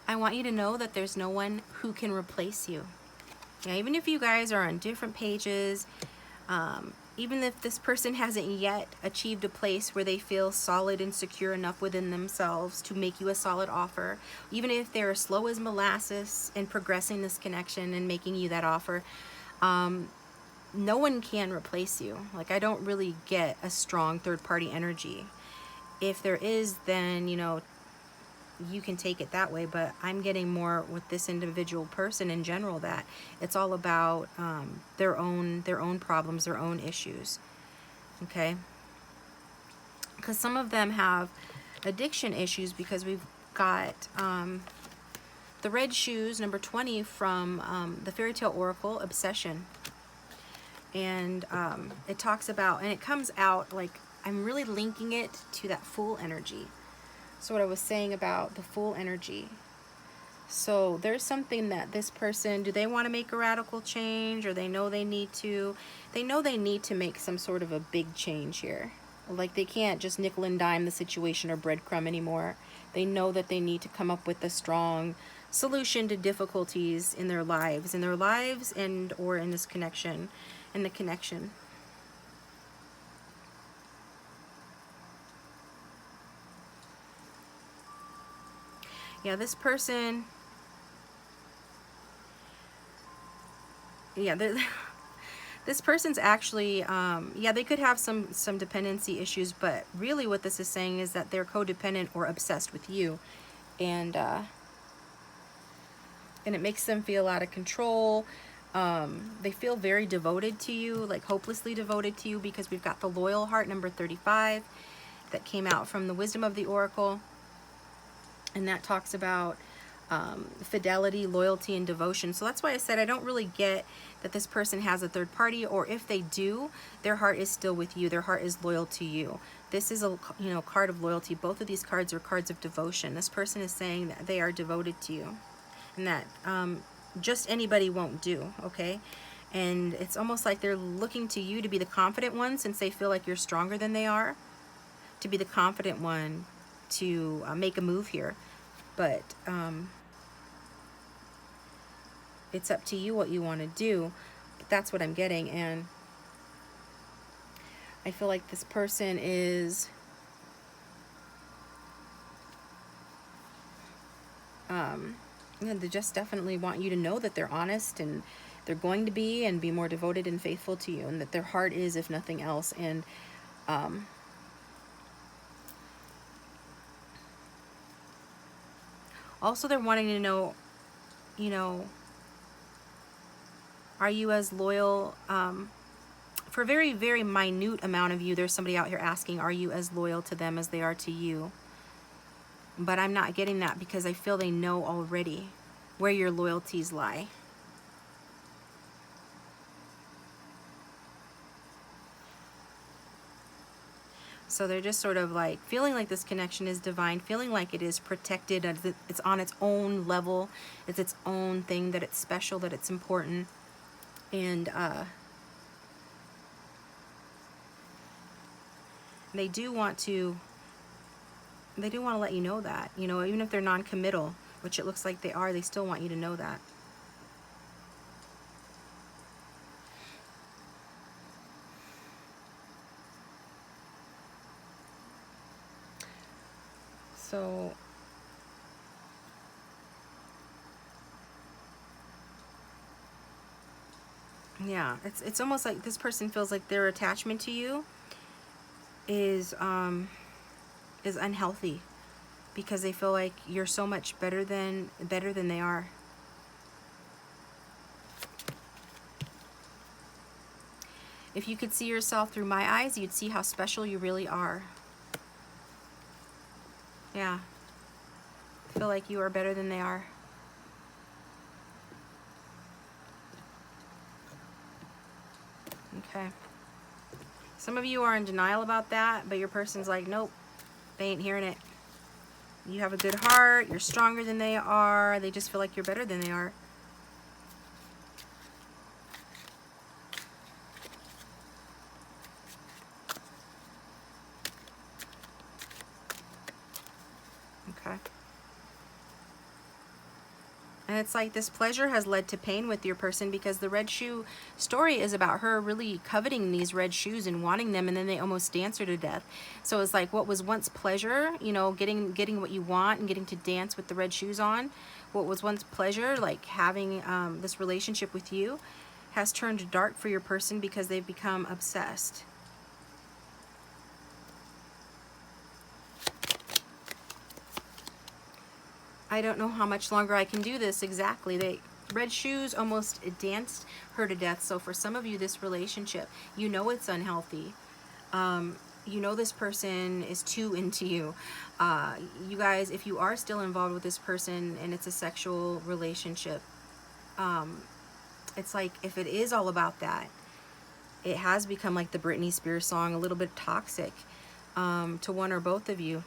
A: I want you to know that there's no one who can replace you. Yeah, even if you guys are on different pages, even if this person hasn't yet achieved a place where they feel solid and secure enough within themselves to make you a solid offer, even if they're slow as molasses in progressing this connection and making you that offer, no one can replace you. Like, I don't really get a strong third-party energy. If there is, then, you know, you can take it that way, but I'm getting more with this individual person in general that it's all about their own problems, their own issues. Okay, because some of them have addiction issues, because we've got the red shoes, number 20 from the Fairy Tale Oracle, Obsession. And it talks about, and it comes out like, I'm really linking it to that Fool energy. So what I was saying about the Fool energy. So there's something that this person, do they want to make a radical change, or they know they need to? They know they need to make some sort of a big change here. Like they can't just nickel and dime the situation or breadcrumb anymore. They know that they need to come up with a strong solution to difficulties in their lives, and or in this connection, in the connection. Yeah, this person, yeah, this person's actually, yeah, they could have some dependency issues, but really what this is saying is that they're codependent or obsessed with you, and it makes them feel out of control. They feel very devoted to you, like hopelessly devoted to you, because we've got the Loyal Heart, number 35, that came out from the Wisdom of the Oracle. And that talks about fidelity, loyalty, and devotion. So that's why I said I don't really get that this person has a third party, or if they do, their heart is still with you. Their heart is loyal to you. This is a, you know, card of loyalty. Both of these cards are cards of devotion. This person is saying that they are devoted to you, and that just anybody won't do, okay? And it's almost like they're looking to you to be the confident one, since they feel like you're stronger than they are, to be the confident one to make a move here. But it's up to you what you want to do. But that's what I'm getting. And I feel like this person is you know, they just definitely want you to know that they're honest, and they're going to be, and be more devoted and faithful to you, and that their heart is, if nothing else. And also, they're wanting to know, you know, are you as loyal? For a very, very minute amount of you, there's somebody out here asking, are you as loyal to them as they are to you? But I'm not getting that, because I feel they know already where your loyalties lie. So they're just sort of like feeling like this connection is divine, feeling like it is protected, it's on its own level, it's its own thing, that it's special, that it's important. And they do want to let you know that, you know, even if they're non-committal, which it looks like they are, they still want you to know that. So yeah, it's almost like this person feels like their attachment to you is unhealthy, because they feel like you're so much better than they are. If you could see yourself through my eyes, you'd see how special you really are. Yeah. Feel like you are better than they are. Okay. Some of you are in denial about that, but your person's like, nope, they ain't hearing it. You have a good heart, you're stronger than they are, they just feel like you're better than they are. Okay. And it's like this pleasure has led to pain with your person, because the red shoe story is about her really coveting these red shoes and wanting them, and then they almost dance her to death. So it's like what was once pleasure, you know, getting what you want and getting to dance with the red shoes on, what was once pleasure, like having this relationship with you, has turned dark for your person because they've become obsessed. I don't know how much longer I can do this exactly. Red shoes almost danced her to death. So for some of you, this relationship, you know it's unhealthy. You know this person is too into you. You guys, if you are still involved with this person and it's a sexual relationship, it's like if it is all about that, it has become like the Britney Spears song, a little bit toxic to one or both of you.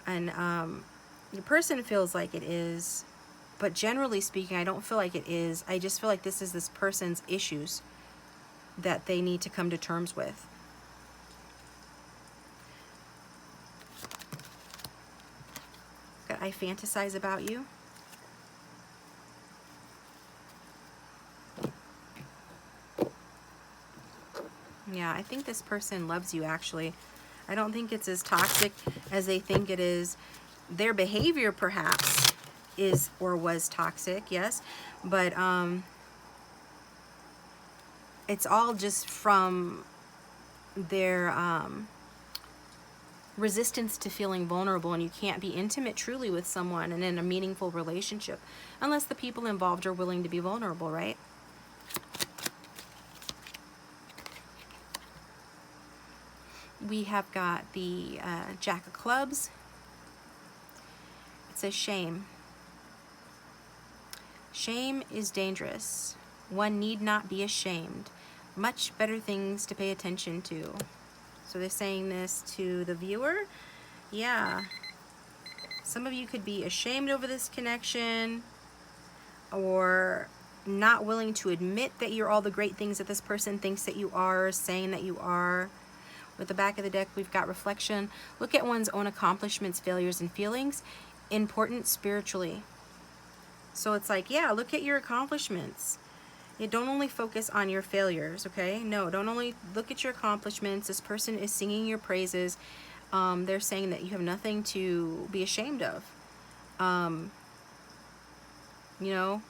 A: And your person feels like it is, but generally speaking, I don't feel like it is. I just feel like this is this person's issues that they need to come to terms with. I fantasize about you. Yeah, I think this person loves you, actually. I don't think it's as toxic as they think it is. Their behavior perhaps is or was toxic, yes, but it's all just from their resistance to feeling vulnerable, and you can't be intimate truly with someone and in a meaningful relationship unless the people involved are willing to be vulnerable, right? We have got the Jack of Clubs. It says shame. Shame is dangerous. One need not be ashamed. Much better things to pay attention to. So they're saying this to the viewer. Yeah. Some of you could be ashamed over this connection, or not willing to admit that you're all the great things that this person thinks that you are, saying that you are. With the back of the deck, we've got reflection. Look at one's own accomplishments, failures, and feelings. Important spiritually. So it's like, yeah, look at your accomplishments. You don't only focus on your failures, okay? No, don't only look at your accomplishments. This person is singing your praises. They're saying that you have nothing to be ashamed of. You know?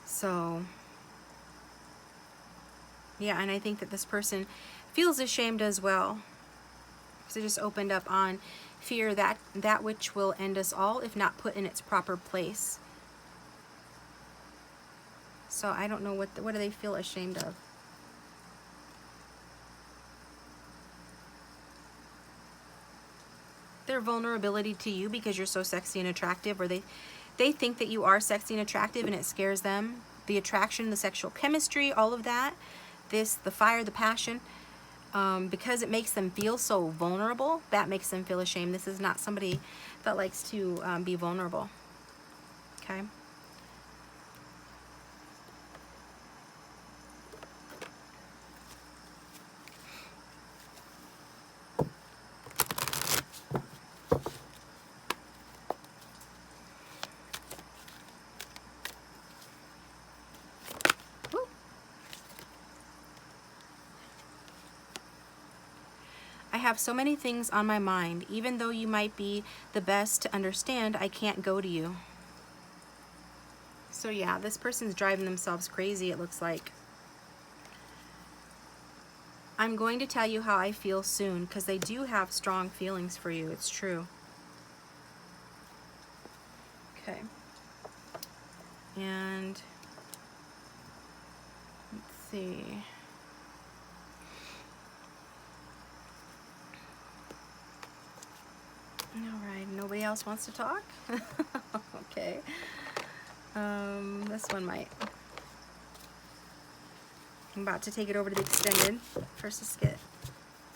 A: So yeah, and I think that this person feels ashamed as well, because it just opened up on fear that which will end us all if not put in its proper place. So I don't know, what do they feel ashamed of? Their vulnerability to you because you're so sexy and attractive, or they think that you are sexy and attractive and it scares them. The attraction, the sexual chemistry, all of that. the fire, the passion, because it makes them feel so vulnerable, that makes them feel ashamed. This is not somebody that likes to be vulnerable. Okay. I have so many things on my mind. Even though you might be the best to understand, I can't go to you. So yeah, this person's driving themselves crazy, it looks like. I'm going to tell you how I feel soon, because they do have strong feelings for you. It's true. Okay. And let's see. Alright, nobody else wants to talk? Okay. This one might. I'm about to take it over to the extended. First, let's get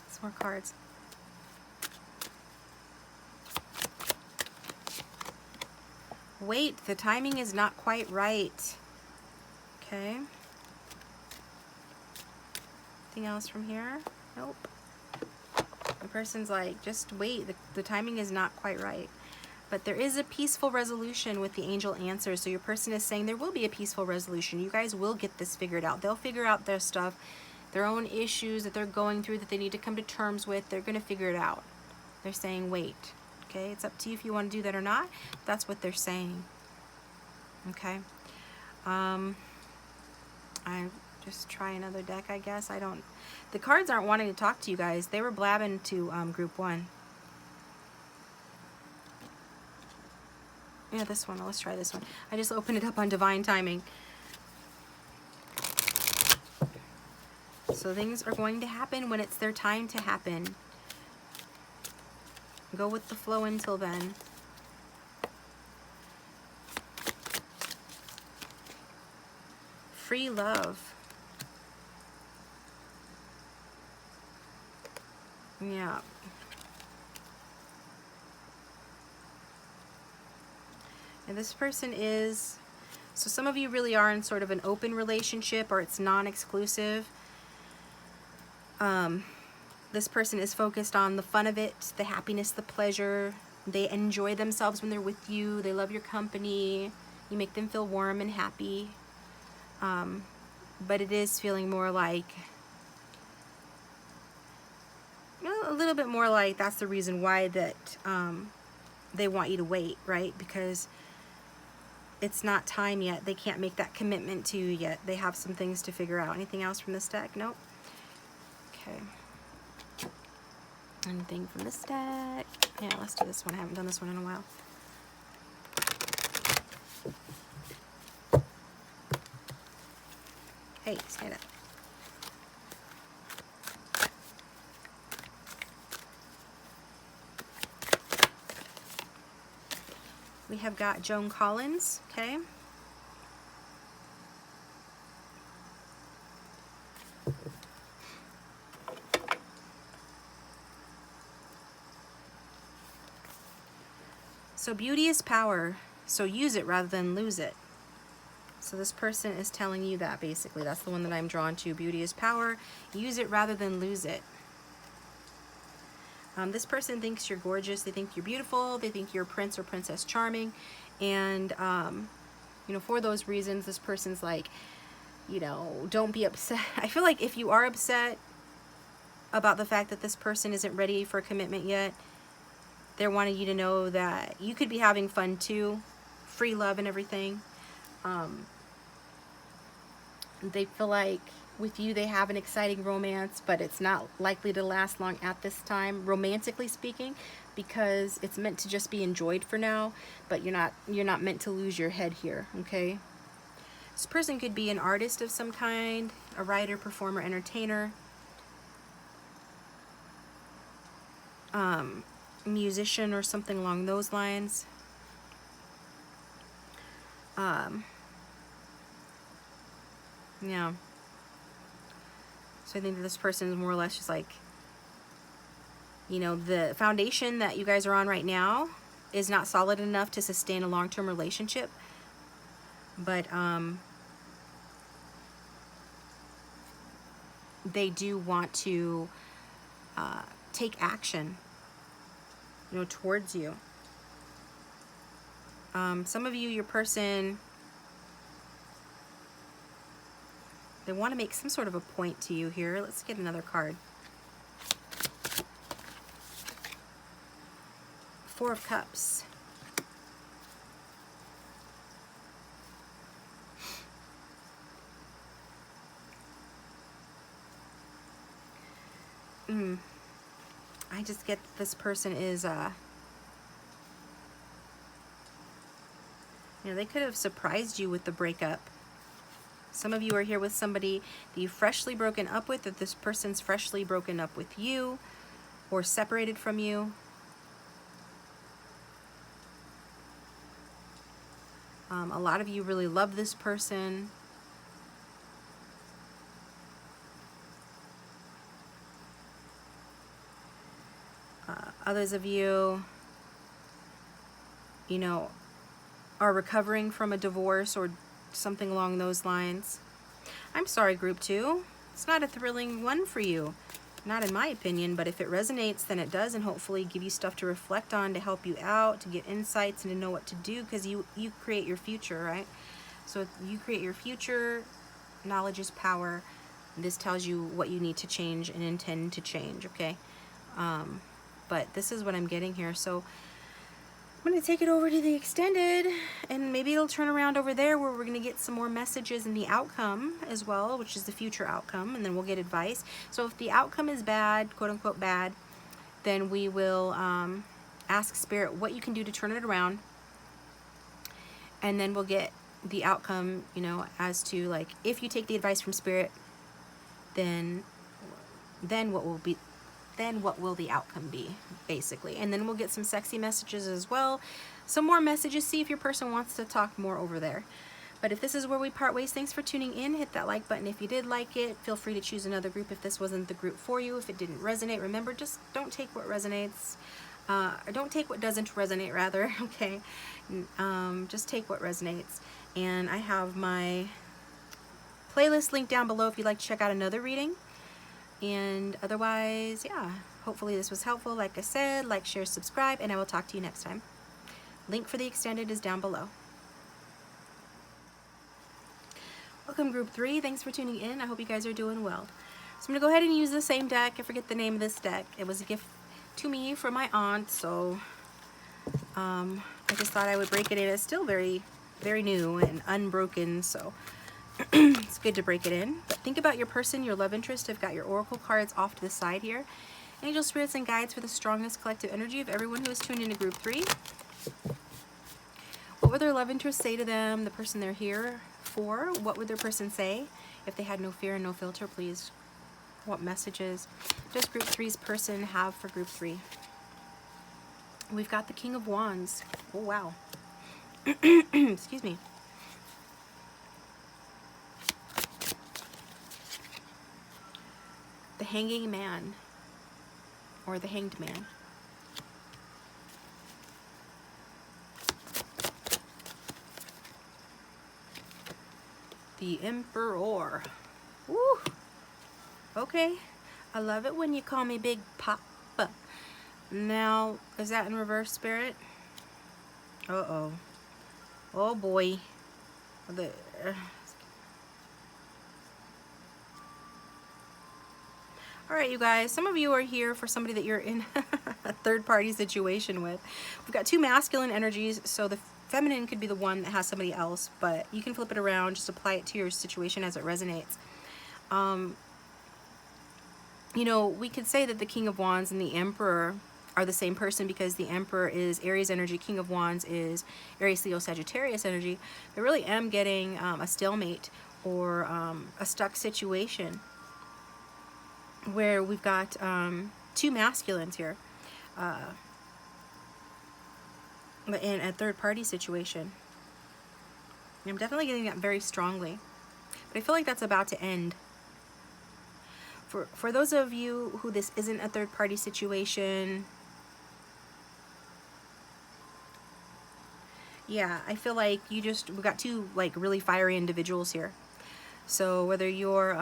A: some more cards. Wait, the timing is not quite right. Okay. Anything else from here? Nope. The person's like, just wait, the timing is not quite right. But there is a peaceful resolution with the angel answers. So your person is saying there will be a peaceful resolution. You guys will get this figured out. They'll figure out their stuff, their own issues that they're going through that they need to come to terms with. They're going to figure it out. They're saying wait. Okay, it's up to you if you want to do that or not. That's what they're saying. Okay. I just try another deck, I guess. The cards aren't wanting to talk to you guys. They were blabbing to group one. Yeah, this one. Let's try this one. I just opened it up on divine timing. So things are going to happen when it's their time to happen. Go with the flow until then. Free love. Yeah. And this person is, so some of you really are in sort of an open relationship, or it's non-exclusive. This person is focused on the fun of it, the happiness, the pleasure. They enjoy themselves when they're with you. They love your company. You make them feel warm and happy. But it is feeling more like, a little bit more like that's the reason why that they want you to wait, right? Because it's not time yet. They can't make that commitment to you yet. They have some things to figure out. Anything else from this deck? Nope. Okay. Anything from this deck? Yeah, let's do this one. I haven't done this one in a while. Hey, stand up. We have got Joan Collins, okay? So beauty is power, so use it rather than lose it. So this person is telling you that, basically. That's the one that I'm drawn to. Beauty is power, use it rather than lose it. This person thinks you're gorgeous, they think you're beautiful, they think you're Prince or Princess Charming, and you know, for those reasons, this person's like, you know, don't be upset. I feel like if you are upset about the fact that this person isn't ready for a commitment yet, they're wanting you to know that you could be having fun too, free love and everything. They feel like with you they have an exciting romance, but it's not likely to last long at this time, romantically speaking, because it's meant to just be enjoyed for now, but you're not meant to lose your head here, okay? This person could be an artist of some kind, a writer, performer, entertainer, musician or something along those lines. Yeah. So I think that this person is more or less just like, you know, the foundation that you guys are on right now is not solid enough to sustain a long-term relationship. But they do want to take action, you know, towards you. Some of you, your person, they want to make some sort of a point to you here. Let's get another card. Four of Cups. I just get this person is, you know, they could have surprised you with the breakup. Some of you are here with somebody that you've freshly broken up with, that this person's freshly broken up with you or separated from you. A lot of you really love this person. Others of you, you know, are recovering from a divorce or something along those lines. I'm sorry, group 2. It's not a thrilling one for you. Not in my opinion, but if it resonates, then it does, and hopefully give you stuff to reflect on, to help you out, to get insights, and to know what to do, because you create your future, right? So you create your future. Knowledge is power. This tells you what you need to change and intend to change, okay? But this is what I'm getting here. So I'm going to take it over to the extended, and maybe it'll turn around over there where we're going to get some more messages in the outcome as well, which is the future outcome, and then we'll get advice. So if the outcome is bad, quote unquote bad, then we will ask Spirit what you can do to turn it around, and then we'll get the outcome, you know, as to like, if you take the advice from Spirit, then what will the outcome be, basically. And then we'll get some sexy messages as well, some more messages. See if your person wants to talk more over there. But if this is where we part ways, thanks for tuning in. Hit that like button if you did like it. Feel free to choose another group if this wasn't the group for you. If it didn't resonate, remember, just don't take what resonates, or don't take what doesn't resonate, rather. Okay, just take what resonates. And I have my playlist linked down below if you'd like to check out another reading. And otherwise, yeah, hopefully this was helpful. Like I said, like, share, subscribe, and I will talk to you next time. Link for the extended is down below. Welcome, group 3. Thanks for tuning in. I hope you guys are doing well. So I'm going to go ahead and use the same deck. I forget the name of this deck. It was a gift to me from my aunt, so I just thought I would break it in. It's still very, very new and unbroken, so it's good to break it in. But think about your person, your love interest. I've got your oracle cards off to the side here. Angel spirits and guides for the strongest collective energy of everyone who is tuned into group 3. What would their love interest say to them, the person they're here for? What would their person say if they had no fear and no filter, please? What messages does group 3's person have for group 3? We've got the King of Wands. Oh, wow. Excuse me. The Hanging Man, or the Hanged Man. The Emperor. Woo! Okay. I love it when you call me Big Papa. Now, is that in reverse, Spirit? Uh-oh. Oh, boy. All right, you guys, some of you are here for somebody that you're in a third-party situation with. We've got two masculine energies, so the feminine could be the one that has somebody else, but you can flip it around, just apply it to your situation as it resonates. You know, we could say that the King of Wands and the Emperor are the same person, because the Emperor is Aries energy, King of Wands is Aries, Leo, Sagittarius energy. I really am getting a stalemate or a stuck situation, where we've got two masculines here in a third-party situation. I'm definitely getting that very strongly, but I feel like that's about to end. for those of you who this isn't a third-party situation, yeah, I feel like we got two like really fiery individuals here. So whether you're,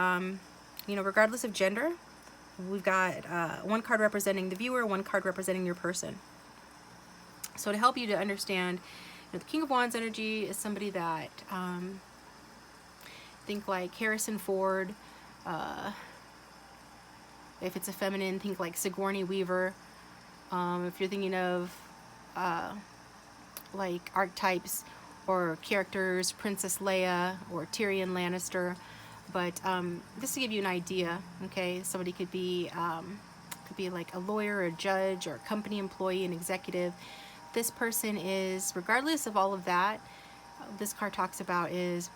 A: you know, regardless of gender, we've got one card representing the viewer, one card representing your person. So to help you to understand, you know, the King of Wands energy is somebody that, think like Harrison Ford. If it's a feminine, think like Sigourney Weaver. If you're thinking of like archetypes or characters, Princess Leia or Tyrion Lannister. But just to give you an idea, okay, somebody could be like a lawyer, or a judge, or a company employee, an executive. This person is, regardless of all of that, this card talks about is,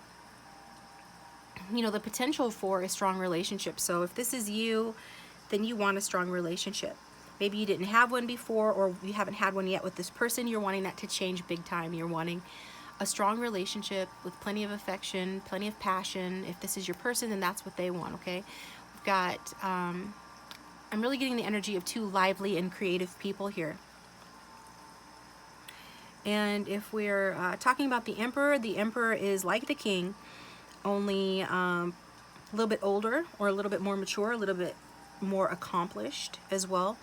A: you know, the potential for a strong relationship. So if this is you, then you want a strong relationship. Maybe you didn't have one before, or you haven't had one yet with this person. You're wanting that to change big time. You're wanting a strong relationship with plenty of affection, plenty of passion. If this is your person, then that's what they want, okay? We've got, I'm really getting the energy of two lively and creative people here. And if we're talking about the Emperor is like the King, only a little bit older, or a little bit more mature, a little bit more accomplished as well.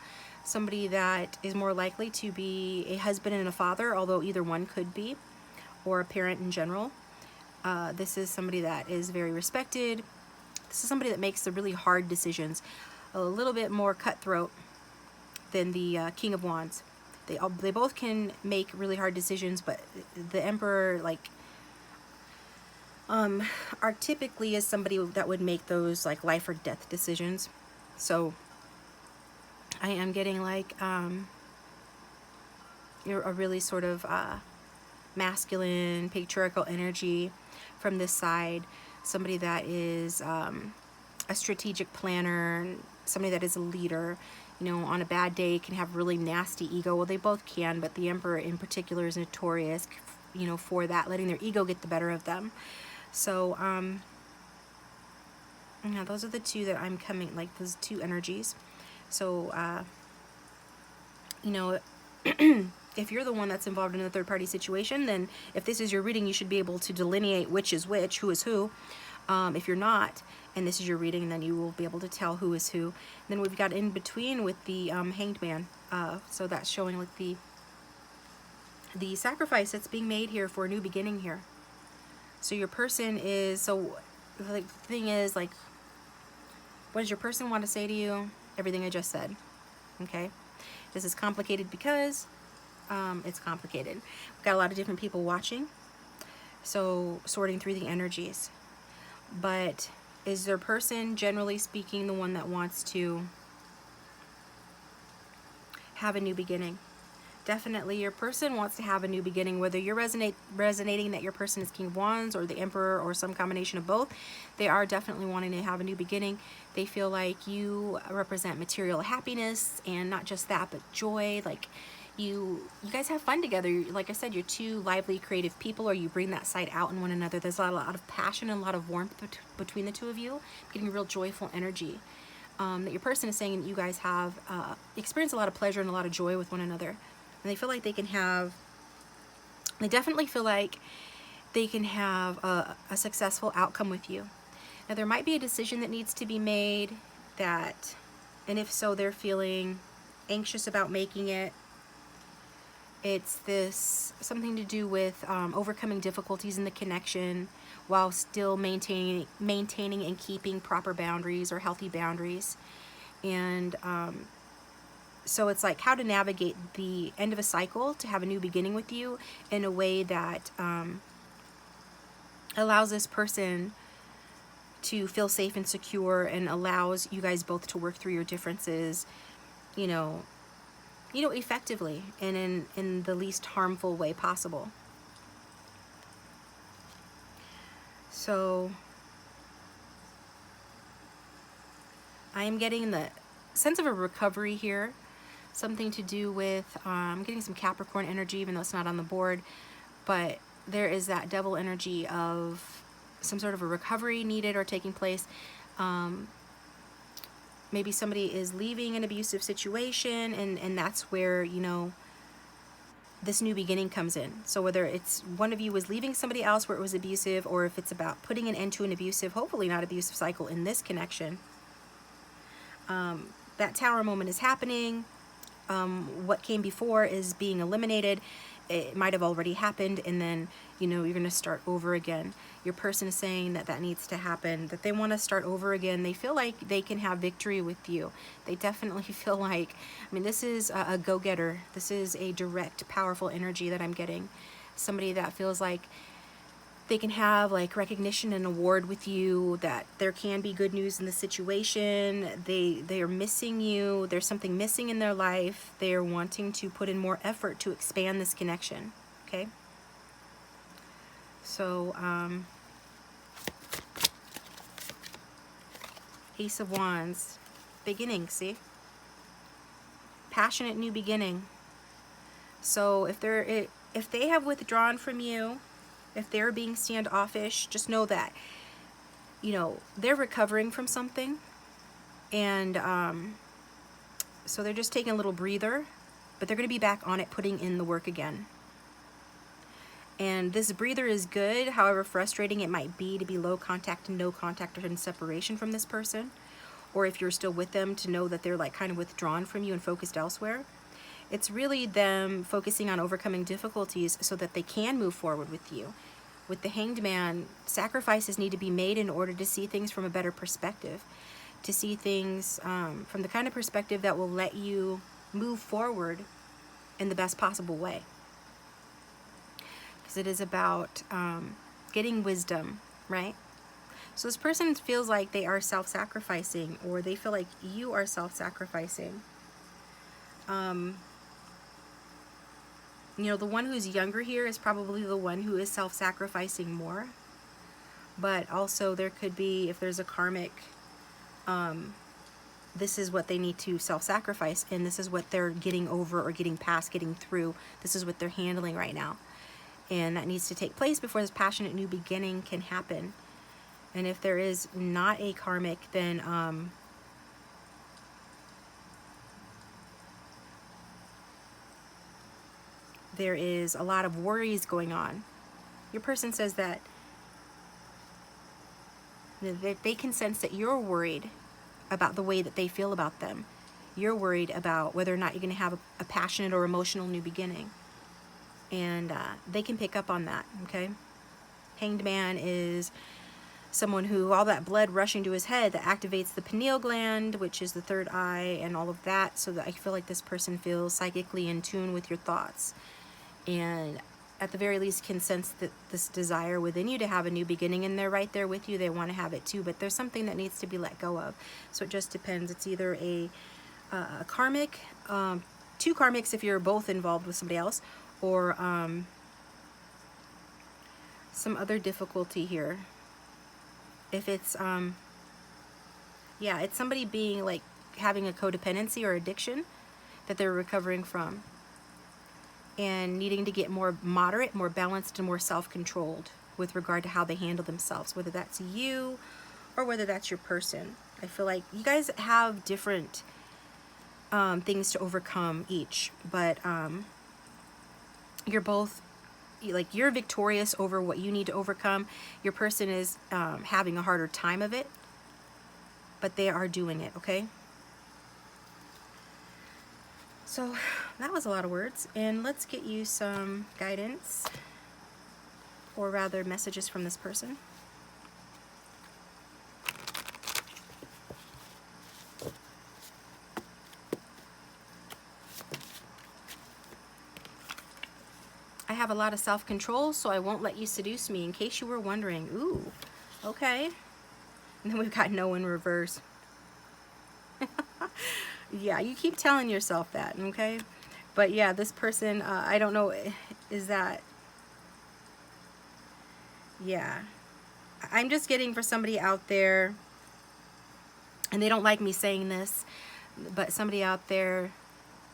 A: Somebody that is more likely to be a husband and a father, although either one could be, or a parent in general. This is somebody that is very respected. This is somebody that makes the really hard decisions, a little bit more cutthroat than the King of Wands. They both can make really hard decisions, but the Emperor, like, archetypically is somebody that would make those like life or death decisions. So I am getting like you're a really sort of masculine, patriarchal energy from this side. Somebody that is a strategic planner, somebody that is a leader. You know, on a bad day can have really nasty ego. Well, they both can, but the Emperor in particular is notorious, you know, for that, letting their ego get the better of them. So, yeah, those are the two that I'm coming, like those two energies. So, you know, if you're the one that's involved in a third-party situation, then if this is your reading, you should be able to delineate which is which, who is who. If you're not, and this is your reading, then you will be able to tell who is who. Then we've got in between with the Hanged Man. So that's showing like the sacrifice that's being made here for a new beginning here. So your person is, so like, the thing is, like, what does your person want to say to you? Everything I just said. Okay? This is complicated because it's complicated. We've got a lot of different people watching, so sorting through the energies. But is their person, generally speaking, the one that wants to have a new beginning? Definitely your person wants to have a new beginning, whether you're resonating that your person is King of Wands or the Emperor or some combination of both. They are definitely wanting to have a new beginning. They feel like you represent material happiness, and not just that, but joy. Like you guys have fun together. Like I said, you're two lively, creative people, or you bring that side out in one another. There's a lot of passion and a lot of warmth between the two of you, getting real joyful energy. That your person is saying that you guys have experienced a lot of pleasure and a lot of joy with one another. And they feel like they definitely feel like they can have a successful outcome with you. Now, there might be a decision that needs to be made that, and if so, they're feeling anxious about making it. It's something to do with overcoming difficulties in the connection while still maintaining and keeping proper boundaries or healthy boundaries. And so it's like how to navigate the end of a cycle to have a new beginning with you in a way that allows this person to feel safe and secure, and allows you guys both to work through your differences, you know, effectively and in the least harmful way possible. So I am getting the sense of a recovery here. Something to do with, I'm getting some Capricorn energy, even though it's not on the board, but there is that Devil energy of some sort of a recovery needed or taking place. maybe somebody is leaving an abusive situation, and that's where, you know, this new beginning comes in. So whether it's one of you was leaving somebody else where it was abusive, or if it's about putting an end to an abusive, hopefully not abusive cycle in this connection, that Tower moment is happening. What came before is being eliminated. It might have already happened, and then, you know, you're going to start over again. Your person is saying that that needs to happen, that they want to start over again. They feel like they can have victory with you. They definitely feel like, I mean, this is a go-getter. This is a direct, powerful energy that I'm getting. Somebody that feels like they can have like recognition and award with you, that there can be good news in the situation. They are missing you. There's something missing in their life. They are wanting to put in more effort to expand this connection. Okay. So, Ace of Wands, beginning, see? Passionate new beginning. So if they have withdrawn from you, if they're being standoffish, just know that, you know, they're recovering from something. And so they're just taking a little breather, but they're going to be back on it, putting in the work again. And this breather is good, however frustrating it might be to be low contact and no contact or in separation from this person. Or if you're still with them, to know that they're like kind of withdrawn from you and focused elsewhere. It's really them focusing on overcoming difficulties so that they can move forward with you. With the Hanged Man, sacrifices need to be made in order to see things from a better perspective. To see things from the kind of perspective that will let you move forward in the best possible way. Because it is about getting wisdom, right? So this person feels like they are self-sacrificing, or they feel like you are self-sacrificing. You know, the one who's younger here is probably the one who is self-sacrificing more. But also there could be, if there's a karmic, this is what they need to self-sacrifice, and this is what they're getting over or getting past, getting through. This is what they're handling right now. And that needs to take place before this passionate new beginning can happen. And if there is not a karmic, then there is a lot of worries going on. Your person says that they can sense that you're worried about the way that they feel about them. You're worried about whether or not you're going to have a passionate or emotional new beginning. And they can pick up on that, okay? Hanged Man is someone who, all that blood rushing to his head, that activates the pineal gland, which is the third eye, and all of that, so that I feel like this person feels psychically in tune with your thoughts. And at the very least can sense that this desire within you to have a new beginning, and they're right there with you. They want to have it too, but there's something that needs to be let go of. So it just depends. It's either a karmic, two karmics if you're both involved with somebody else, or some other difficulty here. If it's yeah, it's somebody being like having a codependency or addiction that they're recovering from, and needing to get more moderate, more balanced, and more self-controlled with regard to how they handle themselves, whether that's you or whether that's your person. I feel like you guys have different things to overcome each, but you're both, like, you're victorious over what you need to overcome. Your person is having a harder time of it, but they are doing it, okay? So that was a lot of words, and let's get you some guidance, or rather messages from this person. I have a lot of self-control, so I won't let you seduce me, in case you were wondering. Ooh, okay. And then we've got no in reverse. Yeah, you keep telling yourself that, okay? But yeah, this person, I don't know, is that... Yeah. I'm just getting for somebody out there, and they don't like me saying this, but somebody out there,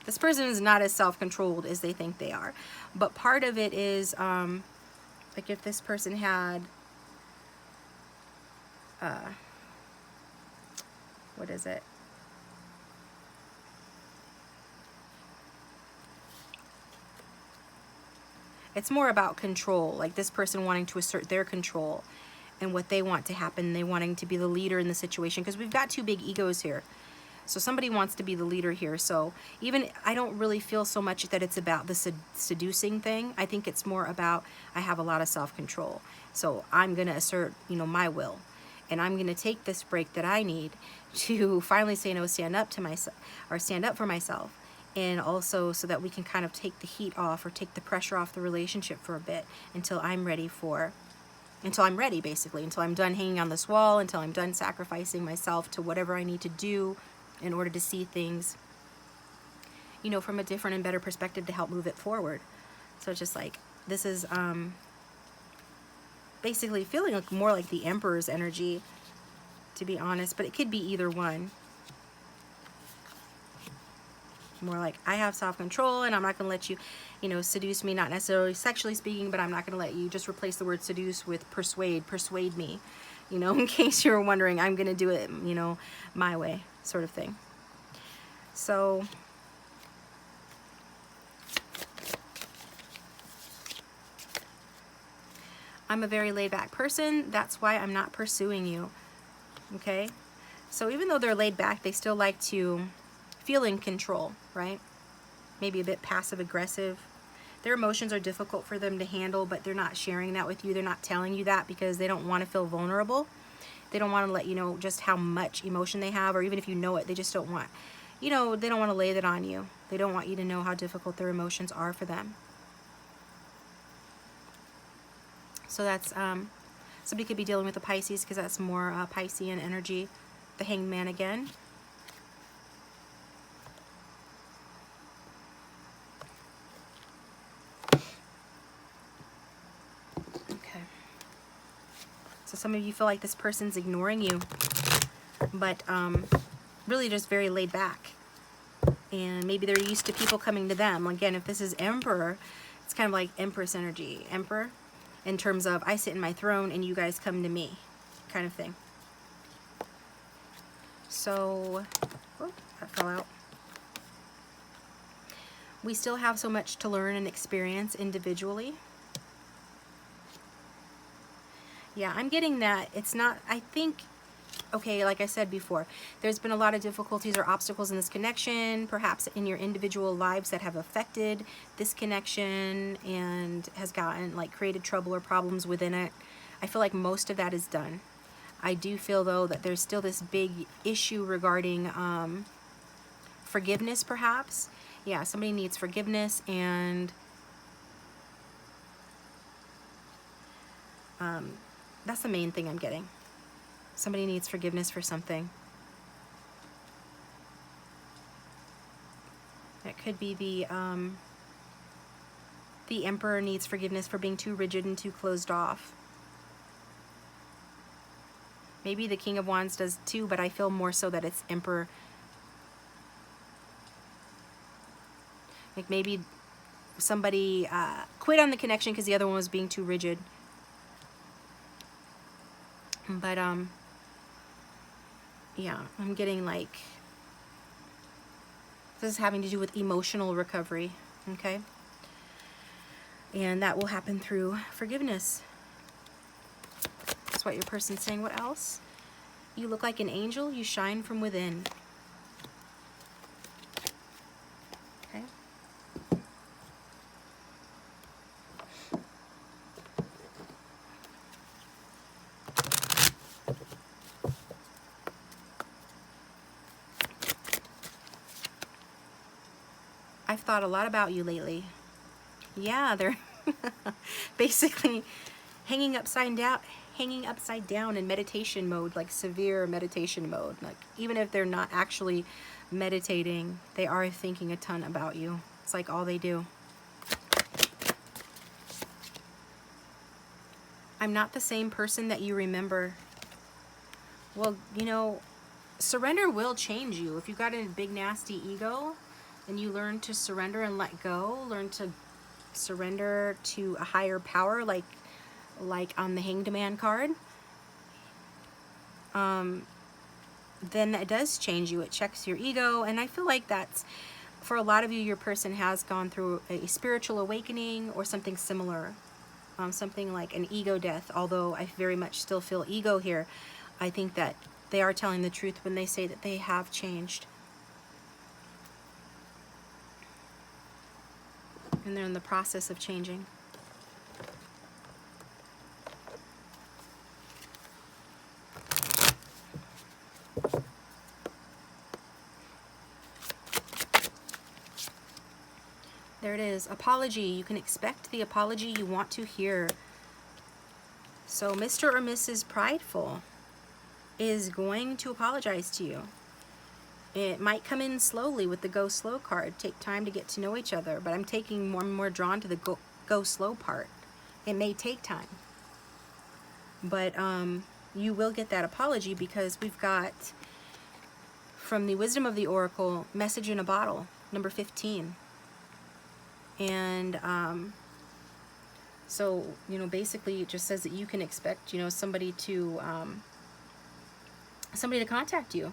A: this person is not as self-controlled as they think they are. But part of it is, like if this person had, what is it? It's more about control, like this person wanting to assert their control and what they want to happen. They wanting to be the leader in the situation, because we've got two big egos here. So somebody wants to be the leader here. So even, I don't really feel so much that it's about the seducing thing. I think it's more about, I have a lot of self-control. So I'm going to assert, you know, my will. And I'm going to take this break that I need to finally say no, stand up to myself, or stand up for myself. And also so that we can kind of take the heat off, or take the pressure off the relationship for a bit, until I'm ready basically, until I'm done hanging on this wall, until I'm done sacrificing myself to whatever I need to do in order to see things, you know, from a different and better perspective to help move it forward. So it's just like, this is basically feeling like more like the Emperor's energy, to be honest, but it could be either one. More like, I have self-control and I'm not going to let you, you know, seduce me, not necessarily sexually speaking, but I'm not going to let you, just replace the word seduce with persuade me, you know, in case you're wondering. I'm going to do it, you know, my way, sort of thing. So I'm a very laid back person. That's why I'm not pursuing you. Okay? So even though they're laid back, they still like to feel in control, right? Maybe a bit passive aggressive. Their emotions are difficult for them to handle, but they're not sharing that with you. They're not telling you that because they don't want to feel vulnerable. They don't want to let you know just how much emotion they have, or even if you know it, they just don't want, you know, they don't want to lay that on you. They don't want you to know how difficult their emotions are for them. So that's, somebody could be dealing with the Pisces, because that's more Piscean energy. The Hanged Man again. Okay. So some of you feel like this person's ignoring you, but really just very laid back. And maybe they're used to people coming to them. Again, if this is Emperor, it's kind of like Empress energy. Emperor, in terms of, I sit in my throne and you guys come to me, kind of thing. So, oh, that fell out. We still have so much to learn and experience individually. Yeah, I'm getting that it's not, I think, okay, like I said before, there's been a lot of difficulties or obstacles in this connection, perhaps in your individual lives, that have affected this connection and has gotten, like, created trouble or problems within it. I feel like most of that is done. I do feel, though, that there's still this big issue regarding forgiveness, perhaps. Yeah, somebody needs forgiveness, and that's the main thing I'm getting. Somebody needs forgiveness for something. It could be the Emperor needs forgiveness for being too rigid and too closed off. Maybe the King of Wands does too, but I feel more so that it's Emperor. Like maybe somebody quit on the connection because the other one was being too rigid. But yeah, I'm getting like, this is having to do with emotional recovery, okay? And that will happen through forgiveness. That's what your person's saying. What else? You look like an angel. You shine from within. Okay. I've thought a lot about you lately. Yeah, they're basically hanging upside down in meditation mode, like severe meditation mode. Like even if they're not actually meditating, they are thinking a ton about you. It's like all they do. I'm not the same person that you remember. Well, you know, surrender will change you. If you got a big nasty ego and you learn to surrender and let go, learn to surrender to a higher power, like on the Hanged Man card, then that does change you. It checks your ego, and I feel like that's For a lot of you, your person has gone through a spiritual awakening or something similar. Something like an ego death, although I very much still feel ego here. I think that they are telling the truth when they say that they have changed. And they're in the process of changing. There it is. Apology. You can expect the apology you want to hear. So Mr. or Mrs. Prideful is going to apologize to you. It might come in slowly with the go slow card. Take time to get to know each other. But I'm taking more and more drawn to the go slow part. It may take time. But you will get that apology because we've got, from the Wisdom of the Oracle, message in a bottle, number 15. And so, you know, basically it just says that you can expect, you know, somebody to contact you.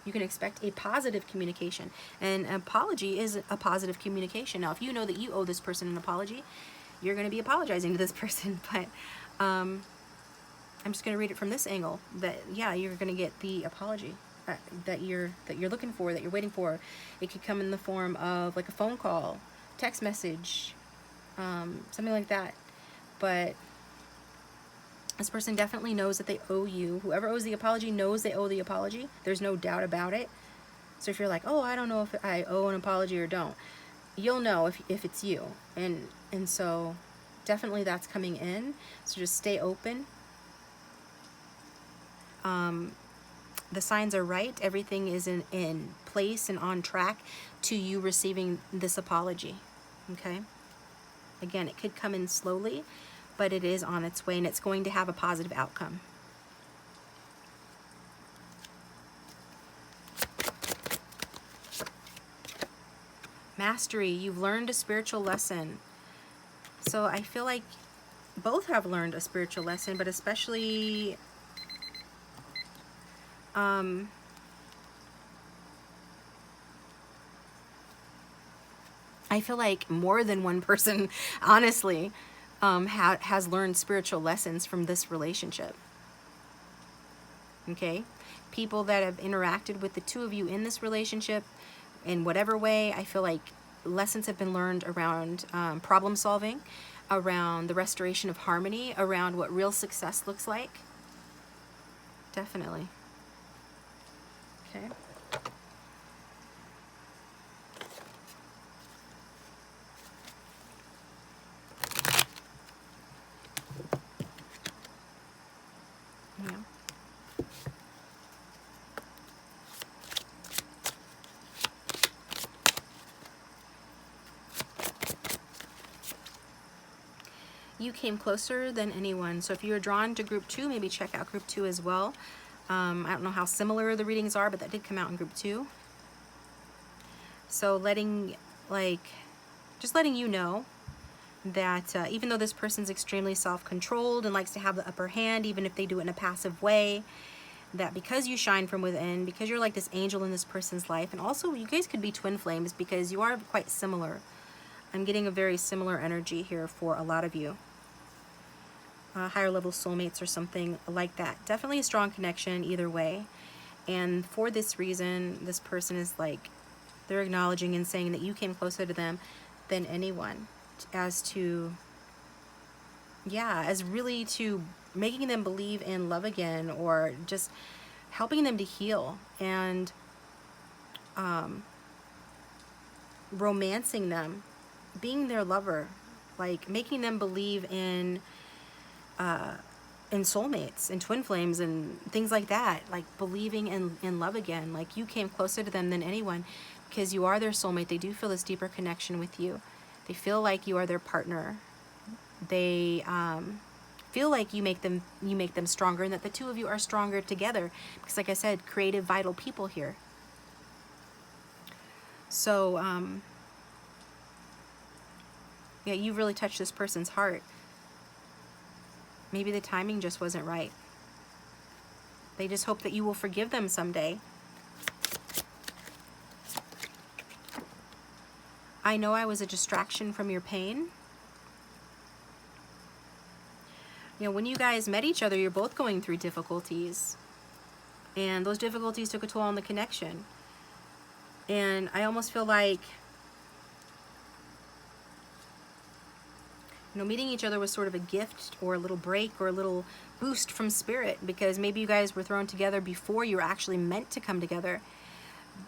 A: You can expect a positive communication. And an apology is a positive communication. Now, if you know that you owe this person an apology, you're going to be apologizing to this person. But I'm just going to read it from this angle, that, yeah, you're going to get the apology that you're looking for, that you're waiting for. It could come in the form of like a phone call, text message, something like that. But this person definitely knows that they owe you. Whoever owes the apology knows they owe the apology. There's no doubt about it. So if you're like, oh, I don't know if I owe an apology or don't, you'll know if it's you. And so definitely that's coming in. So just stay open. The signs are right. Everything is in place and on track to you receiving this apology. Okay? Again, it could come in slowly, but it is on its way, and it's going to have a positive outcome. Mastery. You've learned a spiritual lesson. So I feel like both have learned a spiritual lesson, but especially I feel like more than one person, honestly, has learned spiritual lessons from this relationship. Okay? People that have interacted with the two of you in this relationship, in whatever way, I feel like lessons have been learned around problem solving, around the restoration of harmony, around what real success looks like. Definitely. Okay. Yeah. You came closer than anyone. So if you're drawn to group 2, maybe check out group 2 as well. I don't know how similar the readings are, but that did come out in group 2. So just letting you know that even though this person's extremely self-controlled and likes to have the upper hand, even if they do it in a passive way, that because you shine from within, because you're like this angel in this person's life, and also you guys could be twin flames because you are quite similar. I'm getting a very similar energy here for a lot of you. Higher level soulmates or something like that. Definitely a strong connection either way. And for this reason, this person is like, they're acknowledging and saying that you came closer to them than anyone, as to, yeah, as really to making them believe in love again, or just helping them to heal, and romancing them, being their lover, like making them believe in soulmates and twin flames and things like that, like believing in love again. Like you came closer to them than anyone because you are their soulmate. They do feel this deeper connection with you. They feel like you are their partner. They feel like you make them stronger, and that the two of you are stronger together because, like I said, creative, vital people here. So yeah, you've really touched this person's heart. Maybe the timing just wasn't right. They just hope that you will forgive them someday. I know I was a distraction from your pain. You know, when you guys met each other, you're both going through difficulties. And those difficulties took a toll on the connection. And I almost feel like, you know, meeting each other was sort of a gift or a little break or a little boost from spirit, because maybe you guys were thrown together before you were actually meant to come together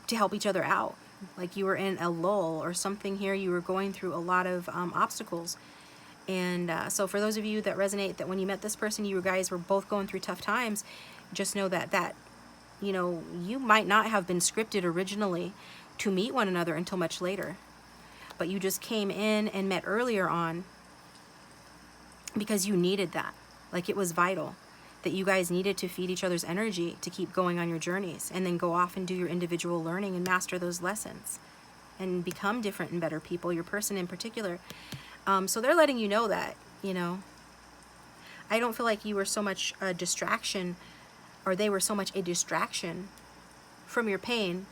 A: to help each other out. Like you were in a lull or something here. You were going through a lot of obstacles. And so for those of you that resonate that when you met this person, you guys were both going through tough times, just know that you know, you might not have been scripted originally to meet one another until much later. But you just came in and met earlier on because you needed that. Like it was vital that you guys needed to feed each other's energy to keep going on your journeys and then go off and do your individual learning and master those lessons and become different and better people, your person in particular. So they're letting you know that, you know, I don't feel like you were so much a distraction, or they were so much a distraction from your pain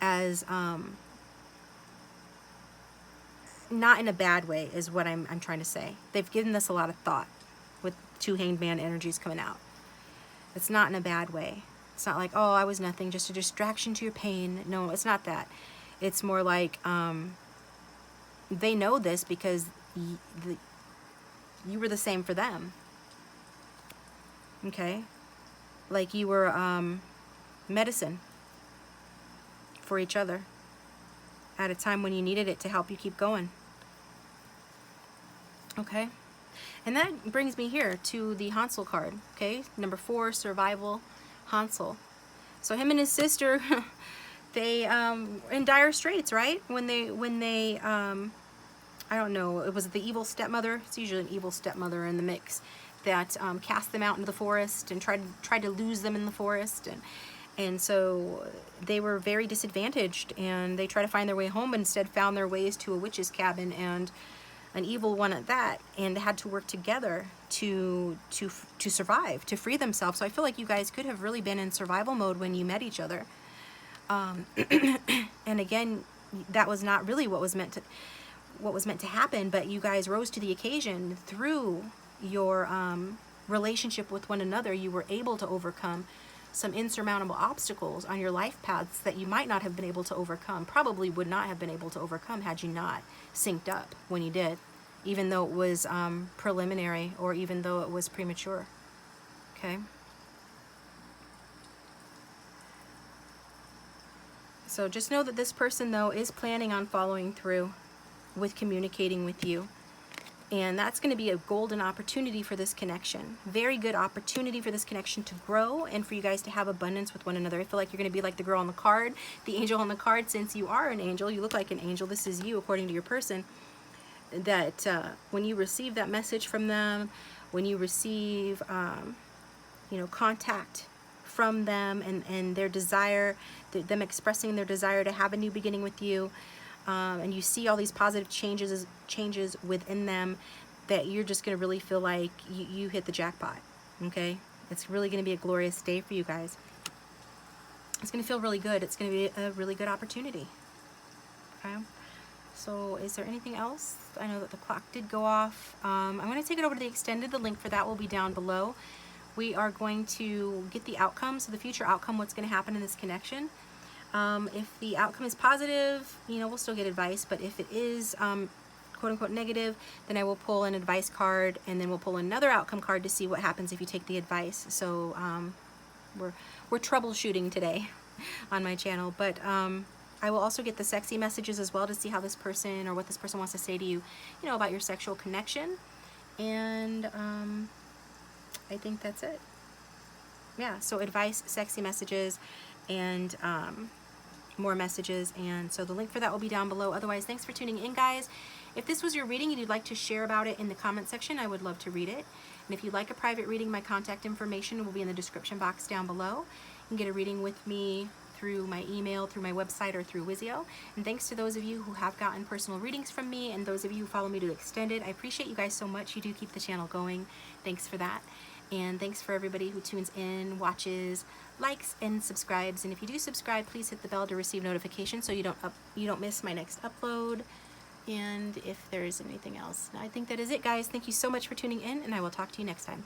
A: as not in a bad way is what I'm trying to say. They've given this a lot of thought with 2 hanged man energies coming out. It's not in a bad way. It's not like, oh, I was nothing, just a distraction to your pain. No, it's not that. It's more like they know this because you were the same for them. Okay? Like you were medicine for each other at a time when you needed it to help you keep going. Okay? And that brings me here to the Hansel card. Okay? Number 4, survival, Hansel. So him and his sister, they in dire straits, right? When they I don't know, it was the evil stepmother. It's usually an evil stepmother in the mix that cast them out into the forest and tried to lose them in the forest, and so they were very disadvantaged, and they tried to find their way home, but instead found their ways to a witch's cabin, and an evil one at that, and had to work together to survive, to free themselves. So I feel like you guys could have really been in survival mode when you met each other. And again, that was not really what was meant to happen, but you guys rose to the occasion through your relationship with one another. You were able to overcome some insurmountable obstacles on your life paths that you might not have been able to overcome, probably would not have been able to overcome had you not synced up when you did, even though it was preliminary, or even though it was premature. Okay? So just know that this person, though, is planning on following through with communicating with you. And that's going to be a golden opportunity for this connection. Very good opportunity for this connection to grow and for you guys to have abundance with one another. I feel like you're going to be like the girl on the card, the angel on the card. Since you are an angel, you look like an angel. This is you, according to your person. That when you receive that message from them, when you receive, you know, contact from them, and their desire, them expressing their desire to have a new beginning with you, and you see all these positive changes within them, that you're just going to really feel like you hit the jackpot. Okay? It's really going to be a glorious day for you guys. It's going to feel really good. It's going to be a really good opportunity. Okay? So is there anything else? I know that the clock did go off. I'm going to take it over to the extended. The link for that will be down below. We are going to get the outcome, so the future outcome, what's going to happen in this connection. If the outcome is positive, you know, we'll still get advice, but if it is quote-unquote negative, then I will pull an advice card, and then we'll pull another outcome card to see what happens if you take the advice. So we're troubleshooting today on my channel, but I will also get the sexy messages as well to see how this person, or what this person wants to say to you, you know, about your sexual connection. And I think that's it. Yeah, so advice, sexy messages, and more messages, and so the link for that will be down below. Otherwise, thanks for tuning in, guys. If this was your reading and you'd like to share about it in the comment section, I would love to read it. And if you'd like a private reading, my contact information will be in the description box down below. You can get a reading with me through my email, through my website, or through Wizio. And thanks to those of you who have gotten personal readings from me, and those of you who follow me to Extended. I appreciate you guys so much. You do keep the channel going. Thanks for that. And thanks for everybody who tunes in, watches, likes, and subscribes. And if you do subscribe, please hit the bell to receive notifications so you don't miss my next upload. And if there's anything else. I think that is it, guys. Thank you so much for tuning in, and I will talk to you next time.